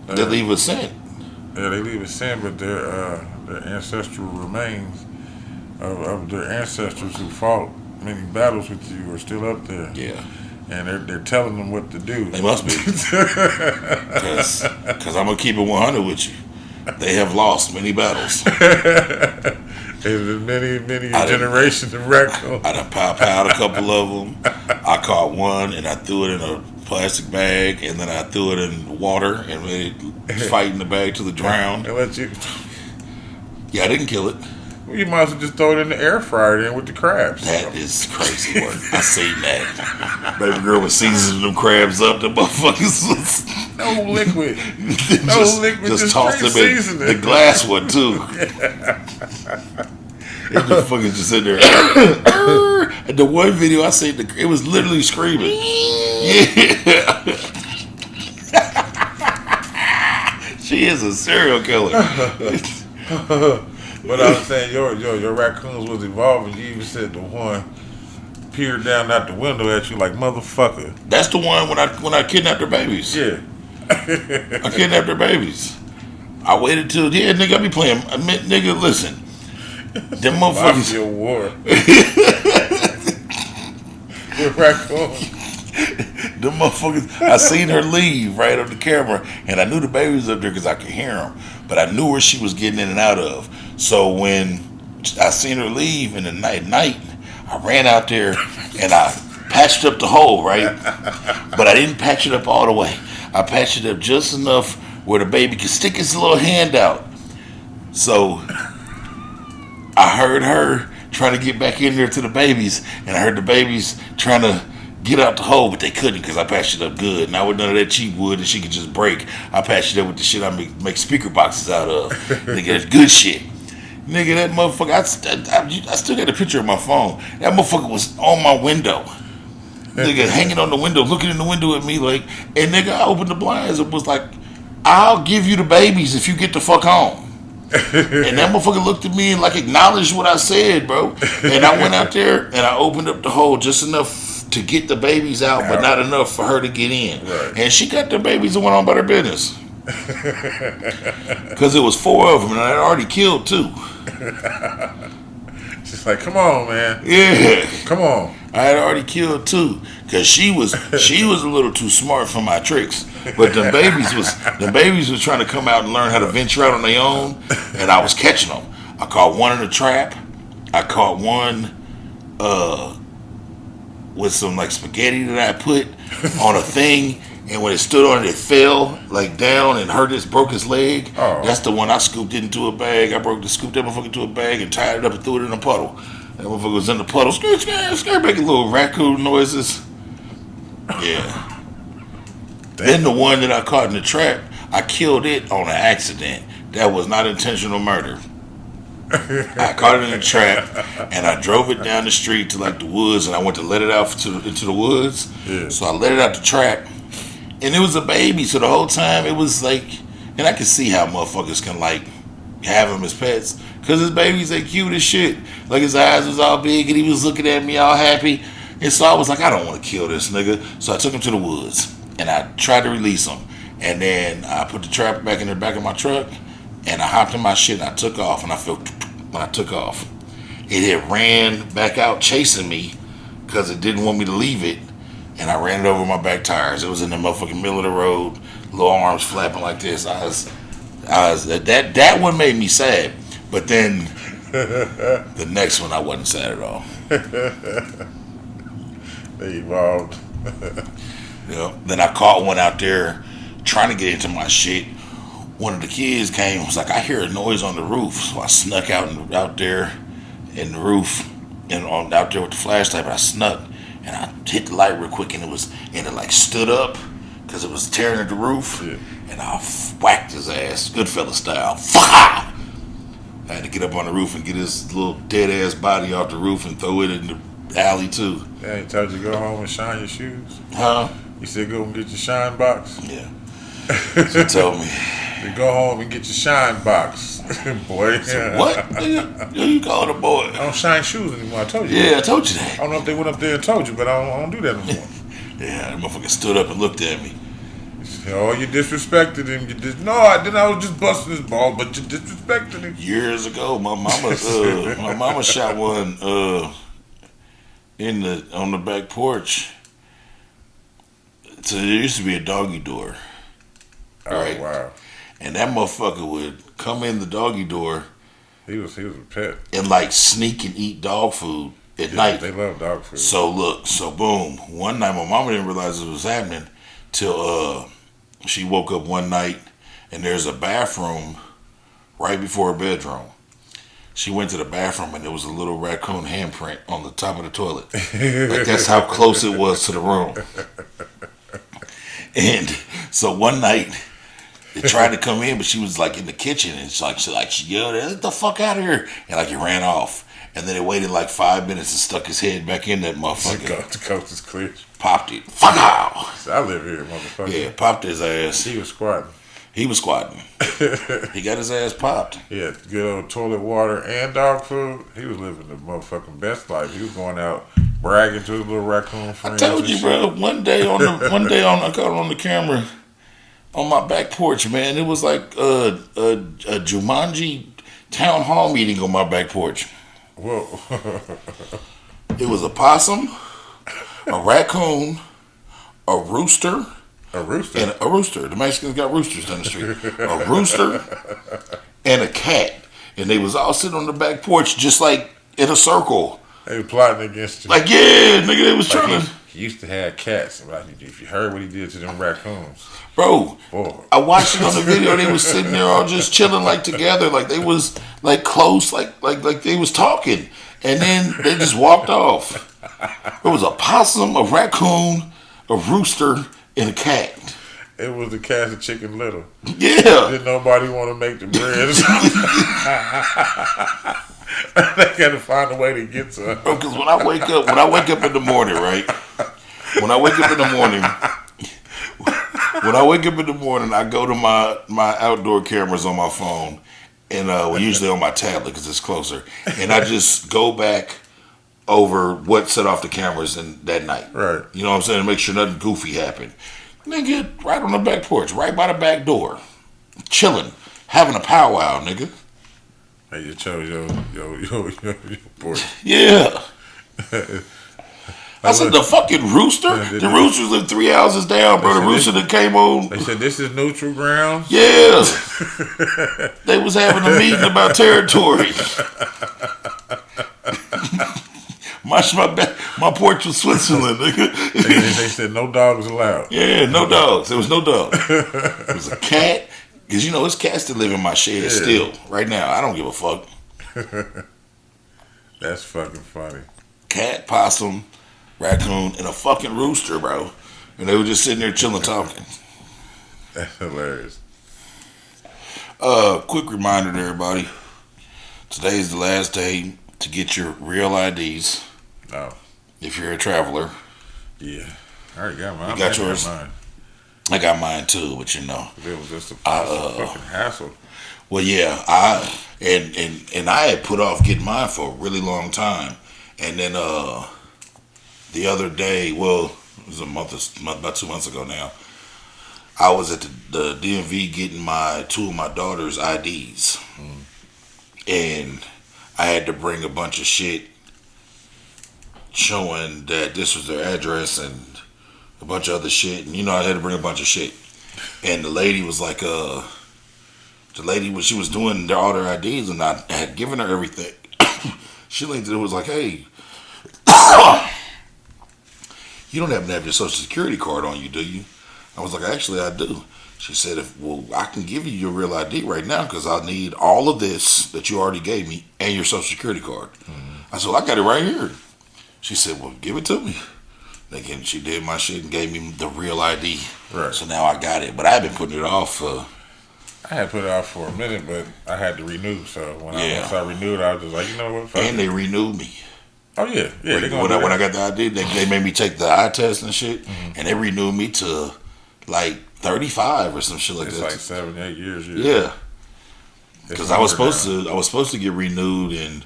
They leave a scent.
Yeah, they leave a scent, but their ancestral remains of their ancestors who fought many battles with you are still up there.
Yeah.
And they're telling them what to do.
They must be. Because I'm going to keep it 100 with you. They have lost many battles.
There's many generations of raccoons.
I done piled a couple of them. I caught one and I threw it in a plastic bag, and then I threw it in water and made it fight in the bag till it drowned.
And let you...
Yeah, I didn't kill it.
Well, you might as well just throw it in the air fryer then with the crabs.
That is crazy work. I seen that. Baby girl was seasoning them crabs up. The motherfuckers was...
No liquid.
Just tossed them in
seasoning.
the glass one, too. It just fucking just in there. And the one video I seen, it was literally screaming. Yeah. She is a serial killer.
But I was saying, your raccoons was evolving. You even said the one peered down out the window at you like, motherfucker.
That's the one when I kidnapped their babies.
Yeah.
I kidnapped their babies. I waited till, nigga, I be playing. Nigga, listen. Them motherfuckers.
Mafia war. With raccoons.
Them motherfuckers. I seen her leave right on the camera, and I knew the baby was up there because I could hear him. But I knew where she was getting in and out of. So when I seen her leave in the night, I ran out there and I patched up the hole, right? But I didn't patch it up all the way. I patched it up just enough where the baby could stick his little hand out. So I heard her trying to get back in there to the babies, and I heard the babies trying to get out the hole, but they couldn't because I patched it up good. Not with none of that cheap wood that she could just break. I patched it up with the shit I make speaker boxes out of. Nigga, that's good shit. Nigga, that motherfucker, I still got a picture of my phone. That motherfucker was on my window. Nigga, hanging on the window, looking in the window at me like, and nigga, I opened the blinds and was like, I'll give you the babies if you get the fuck home. And that motherfucker looked at me and like acknowledged what I said, bro. And I went out there and I opened up the hole just enough to get the babies out, but not enough for her to get in.
Right.
And she got the babies and went on about her business. Because it was 4 of them and I had already killed 2.
She's like, come on, man.
Yeah.
Come on.
I had already killed 2 because she was a little too smart for my tricks. But the babies was trying to come out and learn how to venture out on their own, and I was catching them. I caught one in a trap. I caught one with some like spaghetti that I put on a thing, and when it stood on it, it fell like down and broke his leg.
Oh.
That's the one I scooped it into a bag. I scooped that motherfucker into a bag and tied it up and threw it in a puddle. That motherfucker was in the puddle, scare, making little raccoon noises. Yeah. Then the one that I caught in the trap, I killed it on an accident. That was not intentional murder. I caught it in the trap, and I drove it down the street to like the woods, and I went to let it out into the woods.
Yeah.
So I let it out the trap, and it was a baby. So the whole time it was like, and I could see how motherfuckers can like have him as pets, cause his babies they cute as shit. Like his eyes was all big, and he was looking at me all happy. And so I was like, I don't want to kill this nigga. So I took him to the woods, and I tried to release him, and then I put the trap back in the back of my truck, and I hopped in my shit, and I took off, and I felt. When I took off, it had ran back out chasing me because it didn't want me to leave it, and I ran it over my back tires. It was in the motherfucking middle of the road, little arms flapping like this. That one made me sad, but then The next one I wasn't sad at all.
They evolved.
Then I caught one out there trying to get into my shit. One of the kids came and was like, I hear a noise on the roof. So I snuck out there in the roof and out there with the flashlight. But I snuck and I hit the light real quick and it like stood up because it was tearing at the roof.
Yeah.
And I whacked his ass, Goodfella style. I had to get up on the roof and get his little dead ass body off the roof and throw it in the alley too.
They ain't told you to go home and shine your shoes?
Huh?
You said go and get your shine box?
Yeah. She told me.
To go home and get your shine box, boy.
So what? Nigga? You call it a boy?
I don't shine shoes anymore. I told you.
Yeah, I told you that.
I don't know if they went up there and told you, but I don't do that no more.
Yeah, that motherfucker stood up and looked at me.
Oh, you disrespected him. No, I didn't. I was just busting his ball, but you disrespected him.
Years ago, my mama shot one on the back porch. So there used to be a doggy door. Right?
Oh, wow.
And that motherfucker would come in the doggy door.
He was a pet.
And like sneak and eat dog food at night.
They love dog food.
So boom. One night my mama didn't realize it was happening till she woke up one night and there's a bathroom right before her bedroom. She went to the bathroom and there was a little raccoon handprint on the top of the toilet. Like that's how close it was to the room. And so one night they tried to come in, but she was like in the kitchen and she yelled, "Get the fuck out of here!" And like he ran off. And then it waited like 5 minutes and stuck his head back in that motherfucker.
The coast is clear.
Popped it. Fuck out.
I live here, motherfucker.
Yeah, popped his ass.
He was squatting.
He was squatting. He got his ass popped.
Yeah, good old toilet water and dog food. He was living the motherfucking best life. He was going out bragging to his little raccoon friends.
I told you, bro. One day I caught it on the camera on my back porch, man. It was like a Jumanji town hall meeting on my back porch.
Whoa.
It was a possum, a raccoon, a rooster.
A rooster?
And a rooster. The Mexicans got roosters down the street. A rooster and a cat. And they was all sitting on the back porch just like in a circle.
They were plotting against you.
Like, yeah, nigga, they was
like
trying to.
He used to have cats. Like, if you heard what he did to them raccoons.
Bro,
boy.
I watched it on the video. They was sitting there all just chilling like together. Like they was like close, like they was talking. And then they just walked off. It was a possum, a raccoon, a rooster, and a cat.
It was the cat of Chicken Little.
Yeah.
Didn't nobody want to make the bread. They got to find a way to get to her.
Bro, because when I wake up in the morning, right? When I wake up in the morning, I go to my outdoor cameras on my phone, and usually on my tablet because it's closer, and I just go back over what set off the cameras in that night.
Right.
You know what I'm saying? To make sure nothing goofy happened. Nigga, right on the back porch, right by the back door, chilling, having a powwow, nigga.
Hey, you chose your porch.
Yeah. I said, the fucking rooster? The roosters live 3 houses down, bro. The rooster that came on.
They said, this is neutral ground?
Yeah. They was having a meeting about territory. My porch was Switzerland, nigga.
They said, no dogs allowed.
Yeah, no dogs. There was no dogs. It was a cat. Because, you know, it's cats that live in my shed still. Right now. I don't give a fuck.
That's fucking funny.
Cat, possum, raccoon, and a fucking rooster, bro. And they were just sitting there chilling, talking.
That's hilarious.
Quick reminder to everybody. Today is the last day to get your real IDs.
Oh.
If you're a traveler.
Yeah. I already got mine.
You got yours? I got mine too, but you know.
It was just a fucking hassle.
Well, yeah. I had put off getting mine for a really long time. And then the other day, well, it was about 2 months ago now, I was at the DMV getting two of my daughter's IDs. And I had to bring a bunch of shit showing that this was their address and a bunch of other shit. And, you know, I had to bring a bunch of shit. And the lady was like, the lady, when she was doing all their IDs and I had given her everything, she linked it and was like, hey, you don't happen to have your social security card on you, do you? I was like, actually, I do. She said, well, I can give you your real ID right now because I need all of this that you already gave me and your social security card. I said, well, I got it right here. She said, well, give it to me. Again, she did my shit and gave me the real ID.
Right.
So now I got it. But I've been putting it off for...
I had put it off for a minute, but I had to renew. So once I renewed, I was just like, you know what?
And they renewed me.
Oh, yeah. Yeah.
When I got the ID, they made me take the eye test and shit. And they renewed me to like 35 or some shit like that.
It's like 7, 8 years.
Yeah. Because I was supposed to get renewed in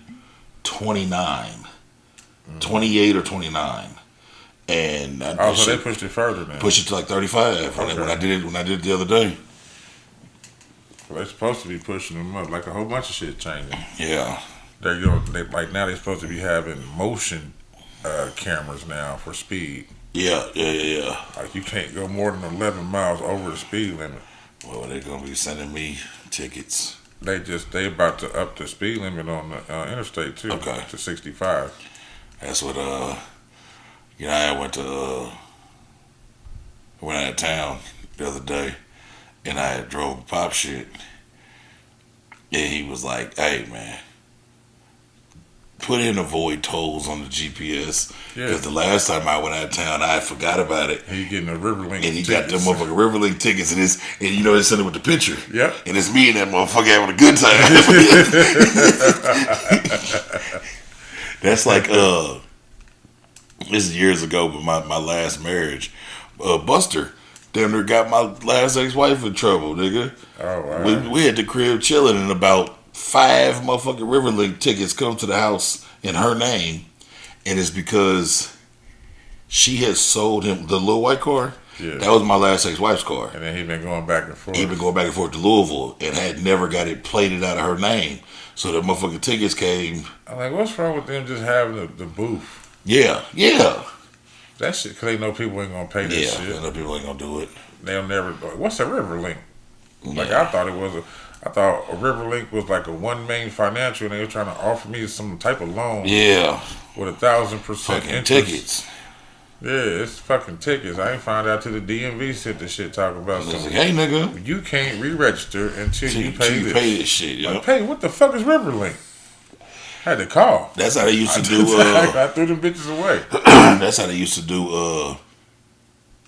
29. 28 or 28. And
so they pushed it further now.
Pushed it to like 35 when I did it the other day.
Well, they're supposed to be pushing them up, like a whole bunch of shit changing.
Yeah.
Like now they're supposed to be having motion cameras now for speed.
Yeah.
Like you can't go more than 11 miles over the speed limit.
Well, they're gonna be sending me tickets.
They about to up the speed limit on the interstate too.
Okay.
To 65.
That's what I went out of town the other day, and I had drove pop shit, and he was like, "Hey man, put in avoid tolls on the GPS because the last time I went out of town, I forgot about it."
He getting a Riverlink,
and he got them motherfucking Riverlink tickets, and they sent it with the picture.
Yep.
And it's me and that motherfucker having a good time. That's like this is years ago, but my last marriage, Buster, damn near got my last ex-wife in trouble, nigga.
Oh, wow.
We had the crib chilling, and about 5 motherfucking Riverlink tickets come to the house in her name, and it's because she had sold him the little white car. Yeah. That was my last ex-wife's car.
And then he been going back and forth.
He been going back and forth to Louisville and had never got it plated out of her name. So the motherfucking tickets came.
I'm like, what's wrong with them just having the booth?
Yeah.
That shit, because they know people ain't going to pay this shit.
Yeah, they know people ain't going to do it.
They'll never, what's a Riverlink? Like, I thought a Riverlink was like a one main financial, and they were trying to offer me some type of loan.
Yeah.
With 1,000% interest.
Tickets.
Yeah, it's fucking tickets. I ain't found out till the DMV sent the shit talking about something.
Like, hey, nigga.
You can't re-register until you pay this.
Pay this shit, yo.
Like, hey, what the fuck is Riverlink? I had to call.
That's how they used to do.
I threw them bitches away.
That's how they used to do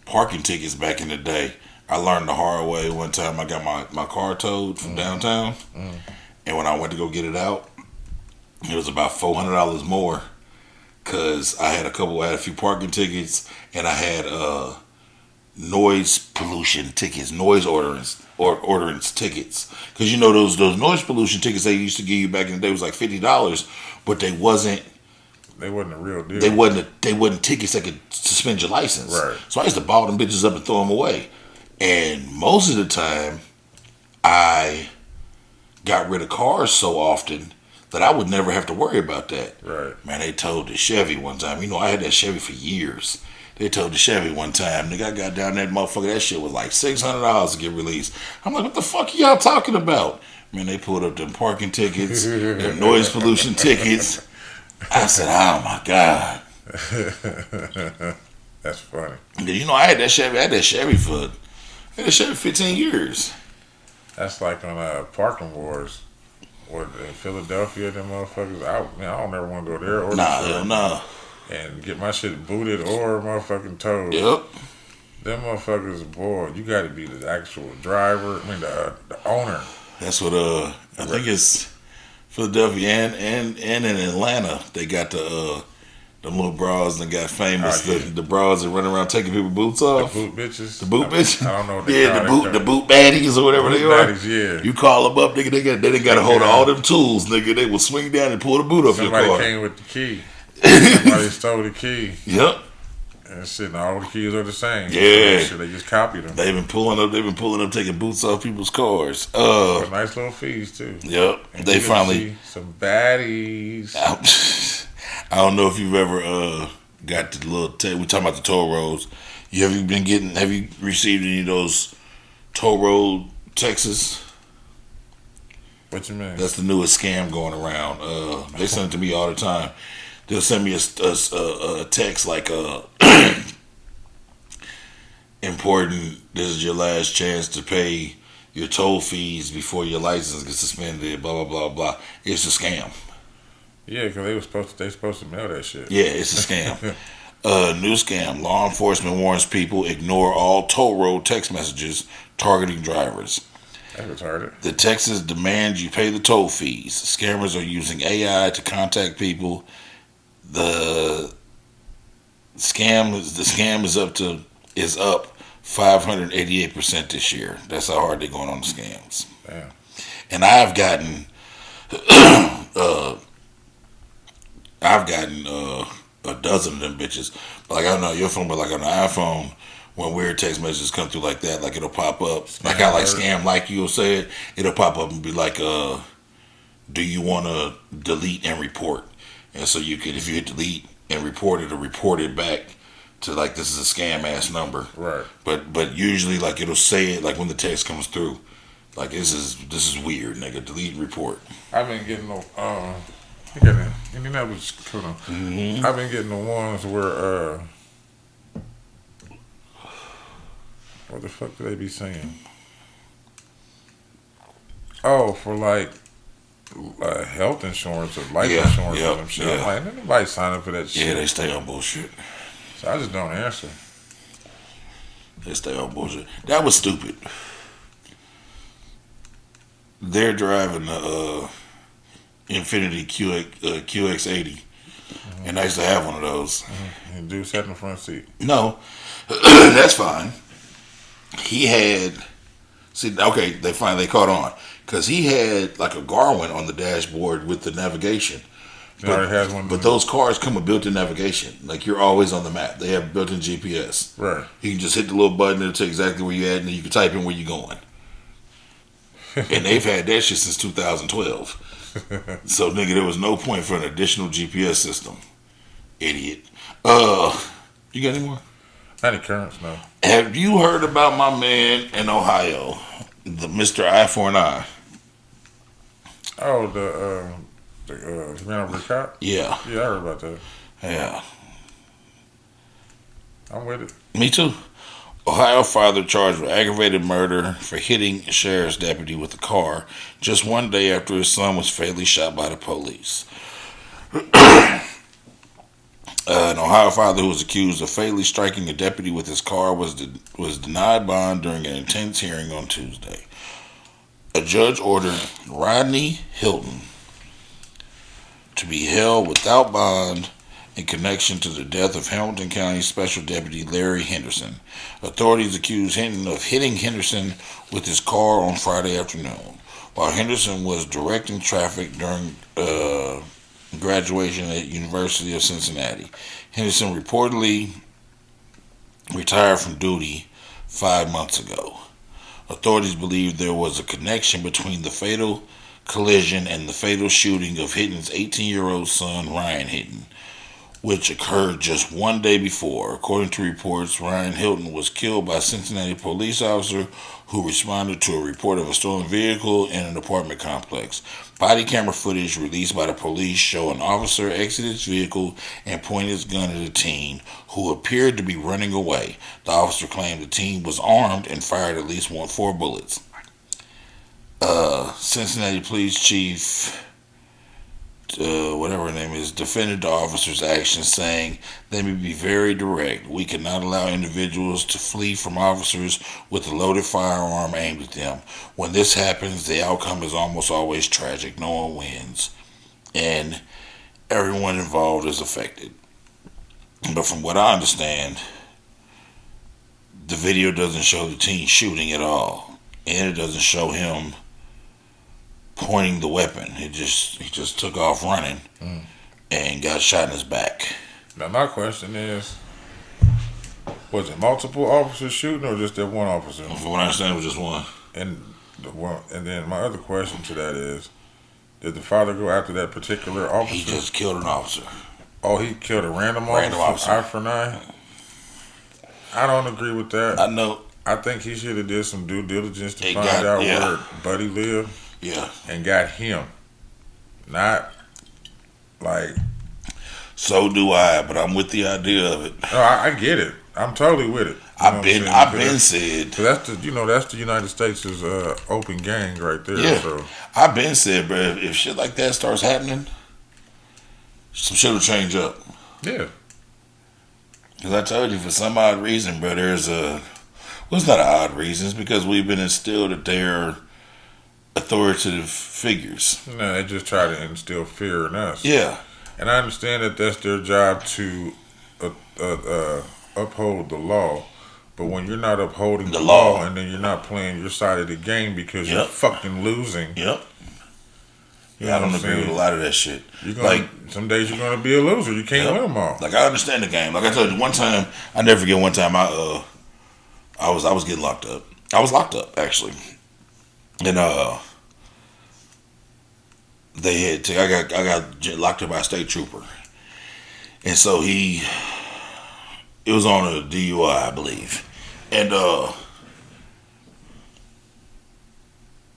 parking tickets back in the day. I learned the hard way. One time I got my car towed from downtown, and when I went to go get it out, it was about $400 more because I had a few parking tickets, and I had noise pollution tickets, noise ordinance tickets. Because you know those noise pollution tickets they used to give you back in the day was like $50, but they wasn't
a real deal.
They wasn't tickets that could suspend your license.
Right.
So I used to ball them bitches up and throw them away. And most of the time, I got rid of cars so often that I would never have to worry about that.
Right.
Man, they told the Chevy one time. You know, I had that Chevy for years. They told the Chevy one time, nigga, I got down that motherfucker, that shit was like $600 to get released. I'm like, what the fuck are y'all talking about? Man, they pulled up them parking tickets, them noise pollution tickets. I said, oh my God.
That's funny.
You know, I had that Chevy for 15 years.
That's like on Parking Wars. Or in Philadelphia, them motherfuckers out. Man, I don't ever want to go there or
Nah.
And get my shit booted or motherfucking towed.
Yep.
Them motherfuckers, boy, you got to be the actual driver. I mean, the owner.
That's what I think it's Philadelphia and in Atlanta. They got them little bras that got famous. The bras that run around taking people's boots off.
The boot bitches.
Bitches.
I don't know what they call
the boot baddies or whatever they are.
Yeah.
You call them up, nigga. They didn't got a hold of all them tools, nigga. They will swing down and pull the boot off your car.
Somebody came with the key. Somebody stole the key.
Yep.
And shit, and all the keys are the same.
Yeah.
So they just copied them.
They've been pulling up, taking boots off people's cars.
For nice little fees too.
Yep.
And
they finally
some baddies.
I don't know if you've ever got the little. We talking about the toll roads. Have you received any of those toll road texts?
What you mean?
That's the newest scam going around. They send it to me all the time. They'll send me a text like, important, this is your last chance to pay your toll fees before your license gets suspended, blah, blah, blah, blah. It's a scam.
Yeah, because they supposed to mail that shit.
Yeah, it's a scam. New scam. Law enforcement warns people ignore all toll road text messages targeting drivers.
That's retarded.
The texts demand you pay the toll fees. Scammers are using AI to contact people. The scam is up 588% this year. That's how hard they're going on the scams.
Damn.
And I've gotten a dozen of them bitches. Like, I don't know your phone, but like on the iPhone, when weird text messages come through like that, like it'll pop up. Like I like scam like you'll say it. It'll pop up and be like, do you want to delete and report? And so you could, if you hit delete and report, it'll report it back to like, this is a scam ass number.
Right.
But usually like it'll say it like when the text comes through, like this is weird, nigga. Delete and report.
I've been getting Indianapolis. Hold on.
Mm-hmm.
I've been getting the ones where what the fuck do they be saying? Oh, for like health insurance or life insurance or some shit. I'm like, nobody sign up for that shit.
Yeah, they stay on bullshit.
So I just don't answer.
They stay on bullshit. That was stupid. They're driving the Infiniti QX80, and I used to have one of those.
And dude sat in the front seat.
No, that's fine. He had, they finally caught on because he had like a Garmin on the dashboard with the navigation. But those cars come with built-in navigation. Like you're always on the map. They have built-in GPS.
Right.
You can just hit the little button and it'll tell you exactly where you're at, and then you can type in where you're going. And they've had that shit since 2012. So nigga, there was no point for an additional GPS system. Idiot. You got any more?
Any currents, no.
Have you heard about my man in Ohio, the Mr. I for an Eye?
Oh, the man over the cop?
Yeah.
Yeah, I heard about that.
Yeah.
I'm with it.
Me too. Ohio father charged with aggravated murder for hitting a sheriff's deputy with a car just one day after his son was fatally shot by the police. An Ohio father who was accused of fatally striking a deputy with his car was denied bond during an intense hearing on Tuesday. A judge ordered Rodney Hilton to be held without bond in connection to the death of Hamilton County Special Deputy Larry Henderson. Authorities accused Hinton of hitting Henderson with his car on Friday afternoon, while Henderson was directing traffic during graduation at University of Cincinnati. Henderson reportedly retired from duty 5 months ago. Authorities believe there was a connection between the fatal collision and the fatal shooting of Hinton's 18-year-old son, Ryan Hinton, which occurred just one day before. According to reports, Ryan Hilton was killed by a Cincinnati police officer who responded to a report of a stolen vehicle in an apartment complex. Body camera footage released by the police show an officer exit his vehicle and point his gun at a teen who appeared to be running away. The officer claimed the teen was armed and fired at least 4 bullets. Cincinnati Police Chief, whatever her name is, defended the officer's actions, saying, "Let me be very direct. We cannot allow individuals to flee from officers with a loaded firearm aimed at them. When this happens, the outcome is almost always tragic. No one wins, and everyone involved is affected." But from what I understand, the video doesn't show the teen shooting at all, and it doesn't show him pointing the weapon. He just took off running and got shot in his back.
Now my question is, was it multiple officers shooting or just that one officer?
From what I understand, it was just one.
And then my other question to that is, did the father go after that particular officer?
He just killed an officer.
Oh, he killed a random officer. Eye for an eye? I don't agree with that.
I know.
I think he should have did some due diligence to find out where Buddy lived.
Yeah.
and got him. Not like.
So do I, but I'm with the idea of it.
No, I get it. I'm totally with it.
I've been said.
That's the United States' open gang right there.
Yeah.
So
I've been said, bro. If shit like that starts happening, some shit will change up.
Yeah.
Because I told you, for some odd reason, bro, there's a. Well, it's not an odd reason. It's because we've been instilled that they're authoritative figures.
No, they just try to instill fear in us.
Yeah.
And I understand that that's their job to uphold the law. But when you're not upholding the law and then you're not playing your side of the game because you're fucking losing.
Yep. Yeah, I don't agree with a lot of that shit.
Some days you're gonna be a loser. You can't win them all.
Like, I understand the game. Like I told you, one time, I never forget. One time, I was getting locked up. I was locked up actually, and they had I got locked up by a state trooper, and so it was on a DUI, I believe, and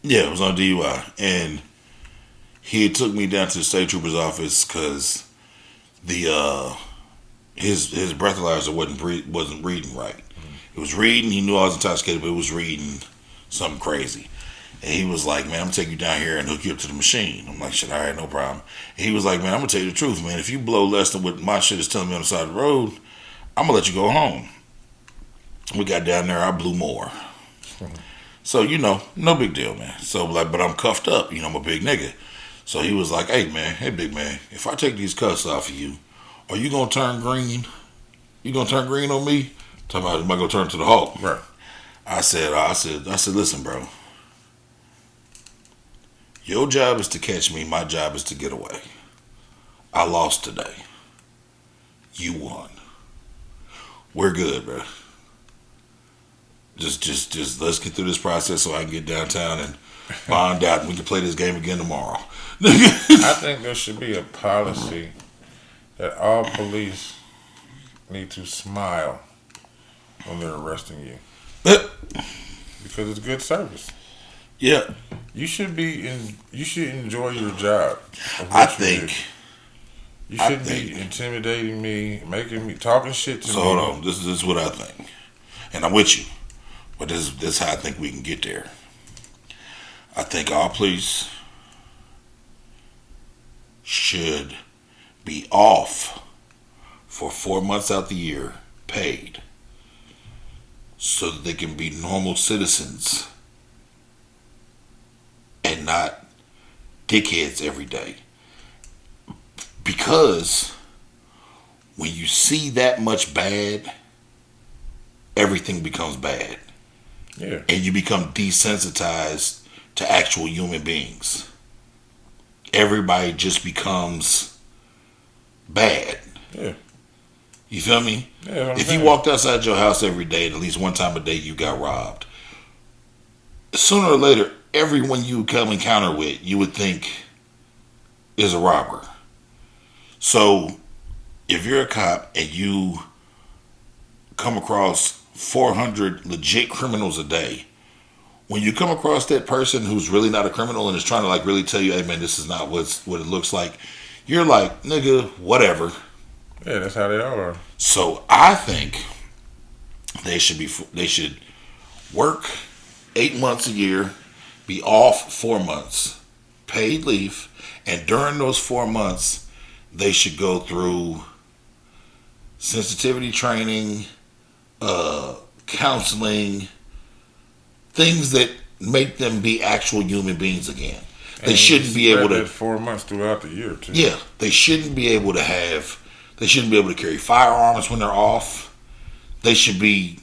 yeah, it was on DUI, and he took me down to the state trooper's office because the his breathalyzer wasn't reading right. It was reading. He knew I was intoxicated, but it was reading something crazy. And he was like, "Man, I'm gonna take you down here and hook you up to the machine." I'm like, "Shit, all right, no problem." And he was like, "Man, I'm gonna tell you the truth, man. If you blow less than what my shit is telling me on the side of the road, I'm gonna let you go home." We got down there. I blew more. So no big deal, man. So but I'm cuffed up. I'm a big nigga. So he was like, hey big man, if I take these cuffs off of you, are you gonna turn green? You gonna turn green on me? Talking about, am I gonna turn to the Hulk?
Right.
I said, listen, bro. Your job is to catch me. My job is to get away. I lost today. You won. We're good, bro. Just let's get through this process so I can get downtown and bond out and we can play this game again tomorrow.
I think there should be a policy that all police need to smile when they're arresting you. Because it's good service.
Yeah.
You should enjoy your job.
I think
you shouldn't be intimidating me, making me talking shit to me.
So hold on. This is what I think. And I'm with you. But this is how I think we can get there. I think all police should be off for 4 months out the year, paid, so that they can be normal citizens and not dickheads every day. Because when you see that much bad, everything becomes bad.
Yeah.
And you become desensitized to actual human beings. Everybody just becomes bad.
Yeah.
You feel me?
Yeah,
if you walked outside your house every day and at least one time a day you got robbed, sooner or later, everyone you come encounter with, you would think is a robber. So if you're a cop and you come across 400 legit criminals a day, when you come across that person who's really not a criminal and is trying to really tell you, hey man, this is not what it looks like, you're like, nigga, whatever.
Yeah, that's how they are.
So I think they should work 8 months a year, be off 4 months, paid leave, and during those 4 months, they should go through sensitivity training, counseling, things that make them be actual human beings again. They shouldn't be able to
4 months throughout the year too.
Yeah, they shouldn't be able to have. They shouldn't be able to carry firearms when they're off. They should be.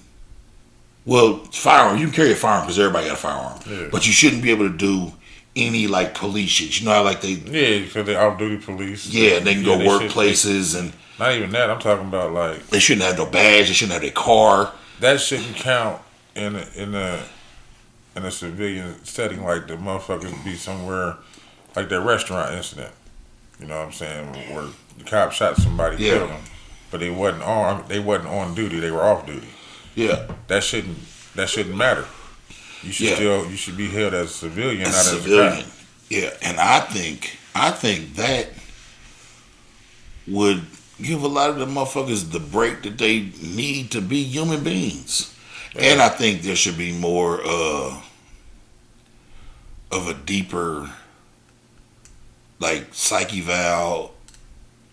Well, firearm. You can carry a firearm because everybody got a firearm.
Yeah.
But you shouldn't be able to do any police shit. You know how they.
Yeah, because they're off-duty police.
Yeah, they can go work places and.
Not even that. I'm talking about
They shouldn't have no badge. They shouldn't have their car.
That shouldn't count in a civilian setting. Like the motherfuckers be somewhere, like that restaurant incident. You know what I'm saying? Where the cop shot somebody, killed them, but they wasn't on duty. They were off duty.
Yeah,
that shouldn't matter. You should you should be held as a civilian, not as a cop.
Yeah, and I think that would give a lot of the motherfuckers the break that they need to be human beings. And
Yeah.
I think there should be more of a deeper like psyche valve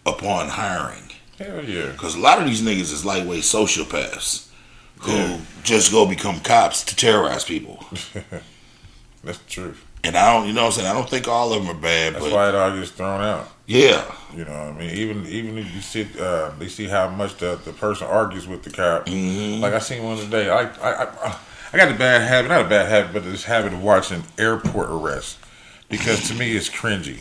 upon hiring.
Hell yeah.
Because a lot of these niggas is lightweight sociopaths who
Yeah.
just go become cops to terrorize people.
That's the truth.
And I don't, you know what I'm saying? I don't think all of them are bad,
That's
but
why it all gets thrown out.
yeah.
You know what I mean? Even if you see, they see how much the person argues with the cop.
Mm-hmm.
Like I seen one today. I got a bad habit, not a bad habit, but this habit of watching airport arrests because to me it's cringy.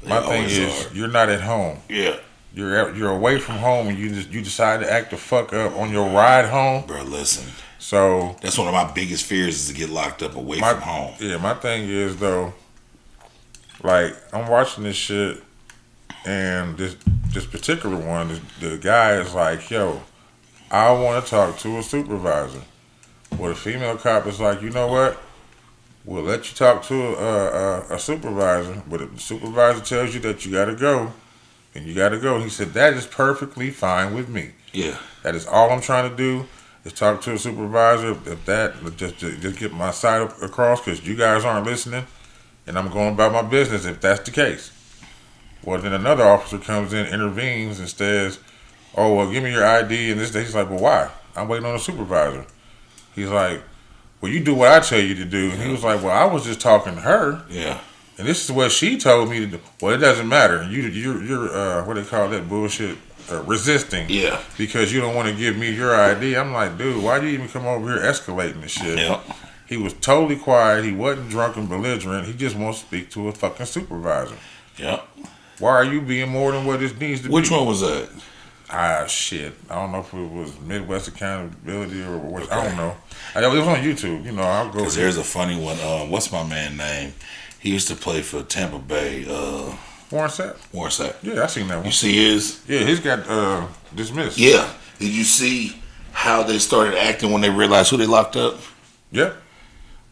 My thing is, you're not at home.
Yeah.
You're away from home, and you decide to act the fuck up on your ride home.
Bro, listen.
So
That's one of my biggest fears is to get locked up away from home.
yeah, my thing is though, like I'm watching this shit, and this particular one, the guy is like, "Yo, I want to talk to a supervisor." Well, the female cop is like, "You know what? We'll let you talk to a supervisor, but if the supervisor tells you that you got to go, then you got to go." He said, "That is perfectly fine with me.
Yeah.
That is all I'm trying to do is talk to a supervisor. If that just get my side across, because you guys aren't listening, and I'm going about my business. If that's the case." Well, then another officer comes in, intervenes, and says, "Oh, well, give me your ID." And this, he's like, "Well, why? I'm waiting on a supervisor." He's like, "Well, you do what I tell you to do." And he was like, "Well, I was just talking to her,
Yeah.
and this is what she told me to do." Well, it doesn't matter. You're what they call that bullshit, resisting.
Yeah.
Because you don't want to give me your ID. I'm like, dude, why do you even come over here escalating this shit?
Yeah.
He was totally quiet. He wasn't drunk and belligerent. He just wants to speak to a fucking supervisor.
Yeah.
Why are you being more than what it needs to be?
Which one was that?
Shit. I don't know if it was Midwest Accountability or what.
Okay.
I don't know. It was on YouTube. You know, I'll go.
Because there's a funny one. What's my man name? He used to play for Tampa Bay.
Warren Sapp.
Warren Sapp.
Yeah, I seen that one.
You see his?
Yeah, he's got dismissed.
Yeah. Did you see how they started acting when they realized who they locked up?
Yeah.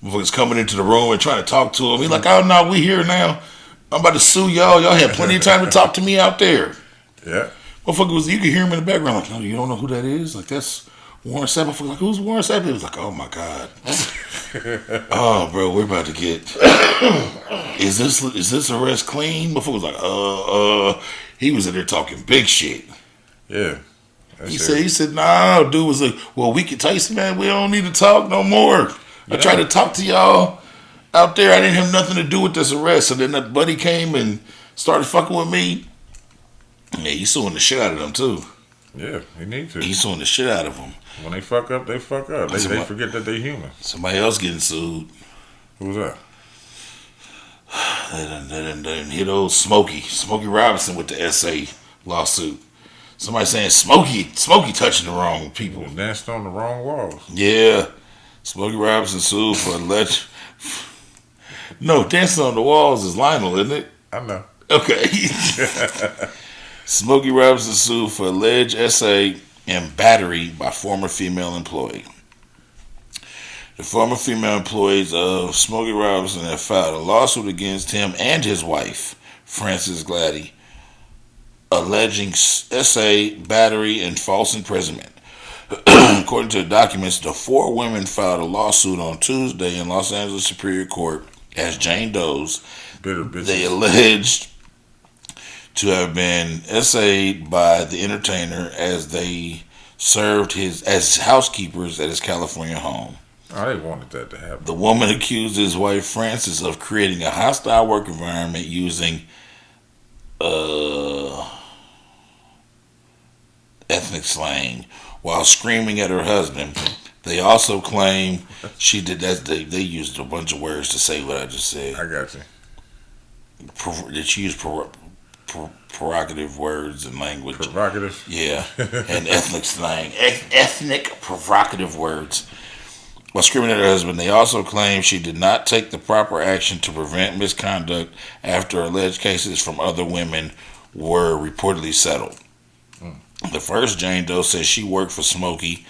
Motherfuckers coming into the room and trying to talk to him. He's like, "Oh no, we here now. I'm about to sue y'all. Y'all had plenty of time to talk to me out there."
Yeah.
Motherfucker was, you could hear him in the background like, "No, you don't know who that is? Like, that's Warren Sapp." Motherfucker like, "Who's Warren Sapp?" He was like, "Oh my God." Oh, bro, we're about to get. Is this arrest clean? Motherfucker was like, He was in there talking big shit.
Yeah.
He said, "No, dude was like, well, we can Tyson, man. We don't need to talk no more. I tried to talk to y'all out there. I didn't have nothing to do with this arrest. So then that buddy came and started fucking with me. Yeah, he's suing the shit out of them too.
Yeah, you need to.
He's suing the shit out of them.
When they fuck up, they fuck up. They forget that they're human.
Somebody else getting sued.
Who was that?
They done hit old Smokey Robinson with the SA lawsuit. Somebody saying Smokey touching the wrong people.
He danced on the wrong walls.
Yeah. Smokey Robinson sued for alleged. No, dancing on the walls is Lionel, isn't it?
I know.
Okay. Smokey Robinson sued for alleged SA and battery by former female employee. The former female employees of Smokey Robinson have filed a lawsuit against him and his wife, Frances Gladdy, alleging SA, battery, and false imprisonment. According to the documents, the four women filed a lawsuit on Tuesday in Los Angeles Superior Court as Jane Doe's.
Bitter bitches.
They alleged to have been SA'd by the entertainer as they served as housekeepers at his California home.
Oh, they wanted that to happen.
The woman accused his wife Frances of creating a hostile work environment using ethnic slang while screaming at her husband. They also claim she did that. They used a bunch of words to say what I just said.
I got you.
That she used prerogative words and language.
Provocative.
Yeah, and ethnic slang, ethnic provocative words. While screaming at her husband, they also claim she did not take the proper action to prevent misconduct after alleged cases from other women were reportedly settled. The first, Jane Doe, says she worked for Smokey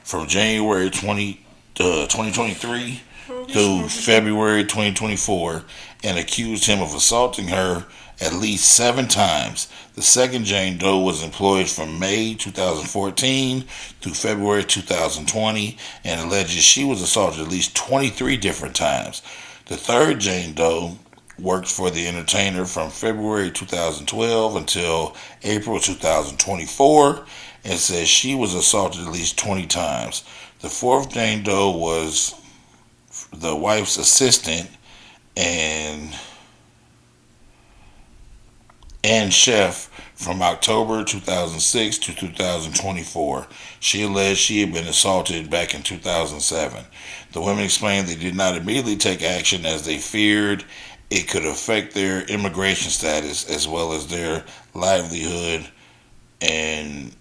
from January 2023 through February 2024 and accused him of assaulting her at least 7 times. The second Jane Doe was employed from May 2014 through February 2020 and alleges she was assaulted at least 23 different times. The third Jane Doe worked for the entertainer from February 2012 until April 2024 and says she was assaulted at least 20 times. The fourth Jane Doe was the wife's assistant and chef from October 2006 to 2024. She alleged she had been assaulted back in 2007. The women explained they did not immediately take action as they feared it could affect their immigration status as well as their livelihood and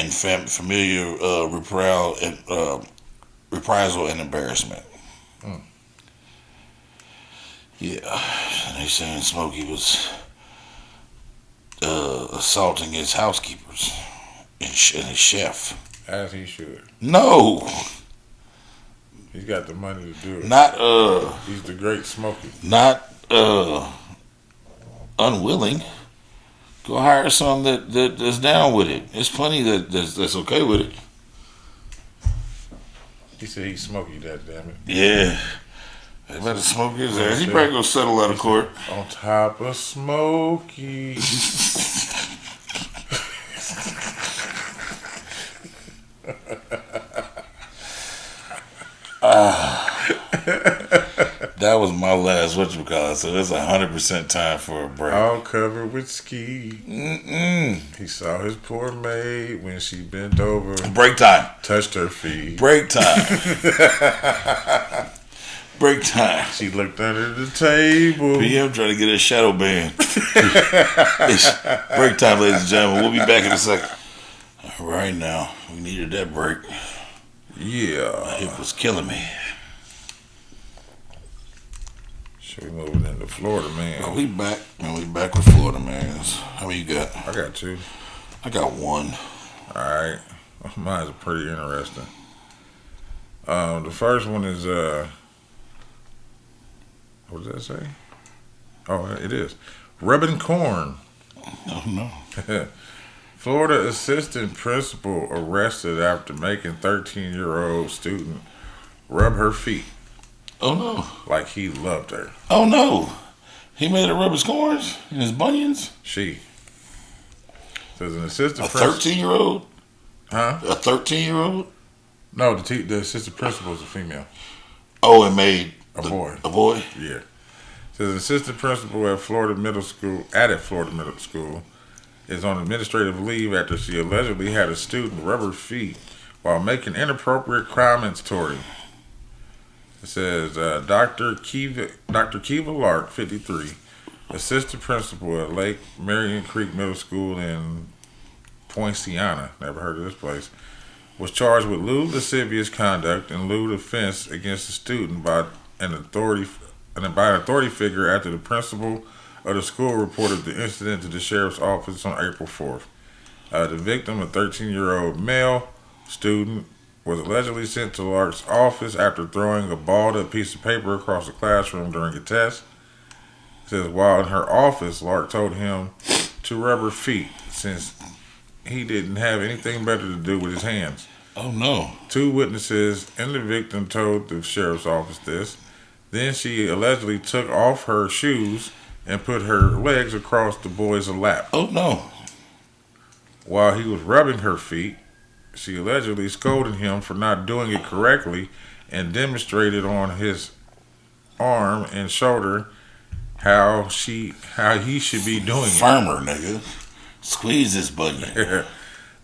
familiar reprisal and embarrassment.
Mm.
Yeah, and they saying Smokey was assaulting his housekeepers and his chef.
As he should.
No,
He's got the money to do it.
not
He's the great Smokey.
not unwilling. Go hire some that's down with it. There's plenty that's okay with it.
He said he's Smokey, that damn it.
Yeah. Let it smoke his ass. He probably gonna settle out of court.
On top of Smokey.
That was my last whatchamacallit, so it's 100% time for a break.
All covered with ski.
Mm-mm.
He saw his poor maid when she bent over,
Break time.
touched her feet.
Break time. Break time.
She looked under the table.
PM trying to get a shadow ban. It's break time, ladies and gentlemen. We'll be back in a second. Right now, we needed that break.
Yeah.
It was killing me.
Should we move it into Florida, man?
Well, we back, and we back with Florida, man. How many you got?
I got 2.
I got 1.
All right. Mine's pretty interesting. The first one is, what does that say? Oh, it is. Rubbing corn.
Oh, no.
Florida assistant principal arrested after making 13-year-old student rub her feet
Oh, no.
like he loved her.
Oh, no. He made her rub his corns and his bunions?
She. Says an assistant
A
principal.
13-year-old?
Huh?
A 13-year-old?
No, the assistant principal is a female.
Oh, it made
A boy.
A boy?
Yeah. Says an assistant principal at Florida Middle School is on administrative leave after she allegedly had a student rub her feet while making inappropriate comments toward him. It says Dr. Kiva Lark, 53, assistant principal at Lake Marion Creek Middle School in Poinciana, never heard of this place, was charged with lewd lascivious conduct and lewd offense against a student by an authority figure after the principal of the school reported the incident to the sheriff's office on April 4th. The victim, a 13-year-old male student, was allegedly sent to Lark's office after throwing a balled-up piece of paper across the classroom during a test. It says while in her office, Lark told him to rub her feet since he didn't have anything better to do with his hands.
Oh, no.
2 witnesses and the victim told the sheriff's office this. Then she allegedly took off her shoes and put her legs across the boy's lap.
Oh, no.
While he was rubbing her feet, she allegedly scolded him for not doing it correctly and demonstrated on his arm and shoulder how he should be doing it.
Firmer, nigga. Squeeze this bunion.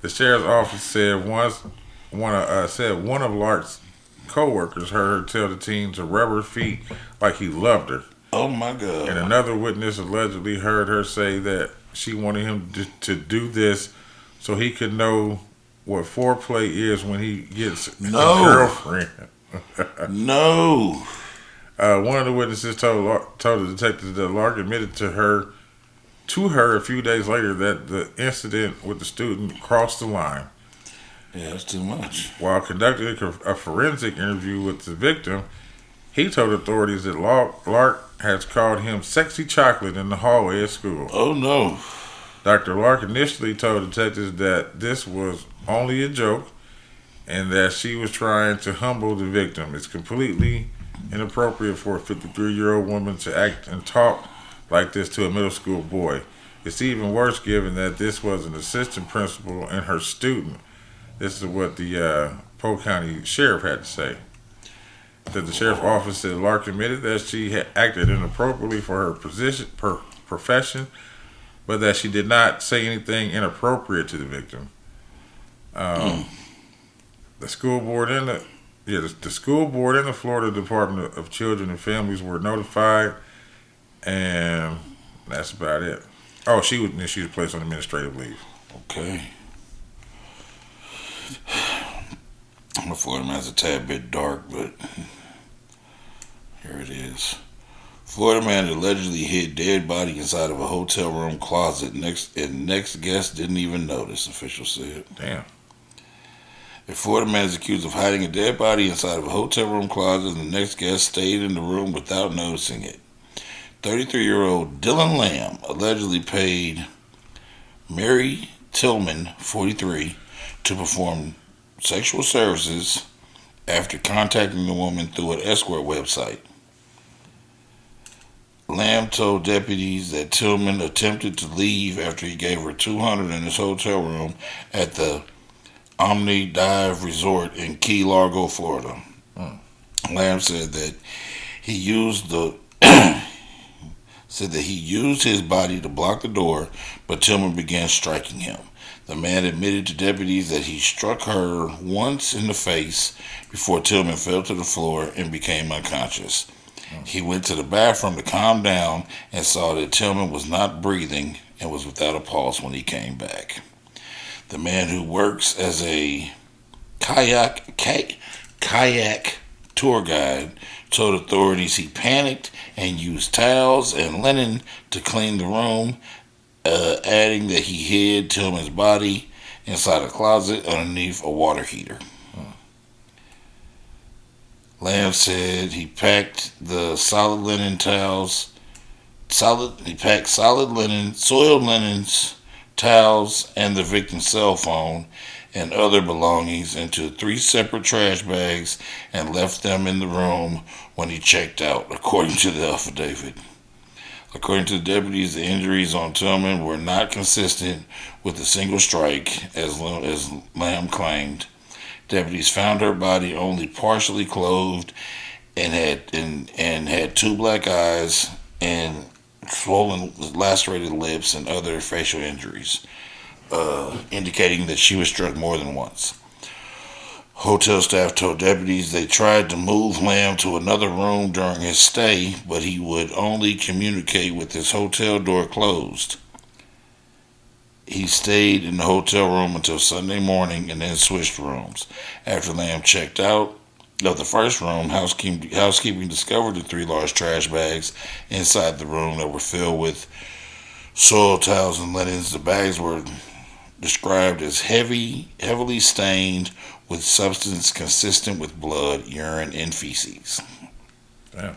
The sheriff's office said one of Lark's co-workers heard her tell the teen to rub her feet like he loved her.
Oh, my God.
And another witness allegedly heard her say that she wanted him to do this so he could know what foreplay is when he gets a girlfriend.
No.
One of the witnesses told the detectives that Lark admitted to her a few days later that the incident with the student crossed the line.
Yeah, that's too much.
While conducting a forensic interview with the victim, he told authorities that Lark has called him sexy chocolate in the hallway at school.
Oh no.
Dr. Lark initially told detectives that this was only a joke and that she was trying to humble the victim. It's completely inappropriate for a 53-year-old woman to act and talk like this to a middle school boy. It's even worse given that this was an assistant principal and her student. This is what the Polk County Sheriff had to say. That the sheriff's office said Lark admitted that she had acted inappropriately for her profession, but that she did not say anything inappropriate to the victim. The school board and the school board and the Florida Department of Children and Families were notified, and that's about it. Oh, she was placed on administrative leave.
Okay. My Florida man's a tad bit dark, but here it is. Florida man allegedly hid dead body inside of a hotel room closet. Next guest didn't even notice, officials said.
Damn.
A Florida man is accused of hiding a dead body inside of a hotel room closet, and the next guest stayed in the room without noticing it. 33-year-old Dylan Lamb allegedly paid Mary Tillman, 43, to perform sexual services after contacting the woman through an escort website. Lamb told deputies that Tillman attempted to leave after he gave her $200 in his hotel room at the Omni Dive Resort in Key Largo, Florida. Lamb said that he used his body to block the door, but Tillman began striking him. The man admitted to deputies that he struck her once in the face before Tillman fell to the floor and became unconscious. He went to the bathroom to calm down and saw that Tillman was not breathing and was without a pulse when he came back. The man, who works as a kayak tour guide, told authorities he panicked and used towels and linen to clean the room, adding that he hid Tillman's body inside a closet underneath a water heater. Lamb said he packed the solid linen, soiled linens, towels, and the victim's cell phone and other belongings into 3 separate trash bags and left them in the room when he checked out, according to the affidavit. According to the deputies, the injuries on Tillman were not consistent with a single strike, as Lamb claimed. Deputies found her body only partially clothed and had 2 black eyes and swollen, lacerated lips and other facial injuries, indicating that she was struck more than once. Hotel staff told deputies they tried to move Lamb to another room during his stay, but he would only communicate with his hotel door closed. He stayed in the hotel room until Sunday morning and then switched rooms. After Lamb checked out of the first room, housekeeping discovered the 3 large trash bags inside the room that were filled with soiled towels and linens. The bags were described as heavily stained with substance consistent with blood, urine, and feces.
Damn.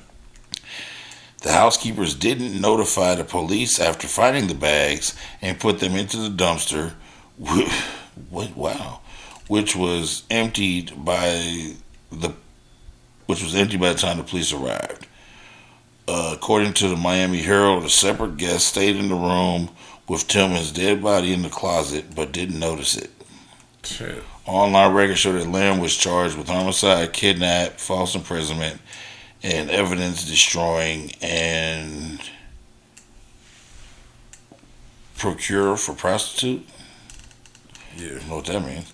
The housekeepers didn't notify the police after finding the bags and put them into the dumpster, which was emptied by the time the police arrived. According to the Miami Herald, a separate guest stayed in the room with Tillman's dead body in the closet but didn't notice it.
Shit.
Online records show that Lamb was charged with homicide, kidnap, false imprisonment, and evidence destroying and procure for prostitute.
Yeah.
I don't know what that means.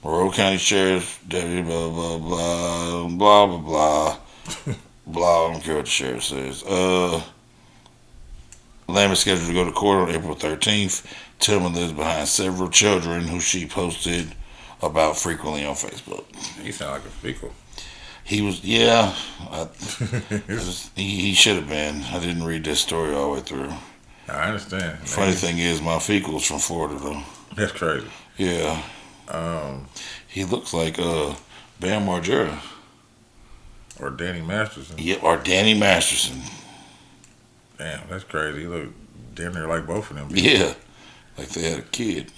Monroe County Sheriff, blah, blah, blah, blah, blah, blah, blah. I don't care what the sheriff says. Lamb is scheduled to go to court on April 13th. Tillman lives behind several children who she posted about frequently on Facebook.
He sound like a fecal.
He was, yeah. He should have been. I didn't read this story all the way through.
I understand.
Funny thing is, my fecal's from Florida, though.
That's crazy.
Yeah. He looks like Bam Margera.
Or Danny Masterson.
Yep, or Danny Masterson.
Damn, that's crazy. He look damn near like both of them.
Yeah, like they had a kid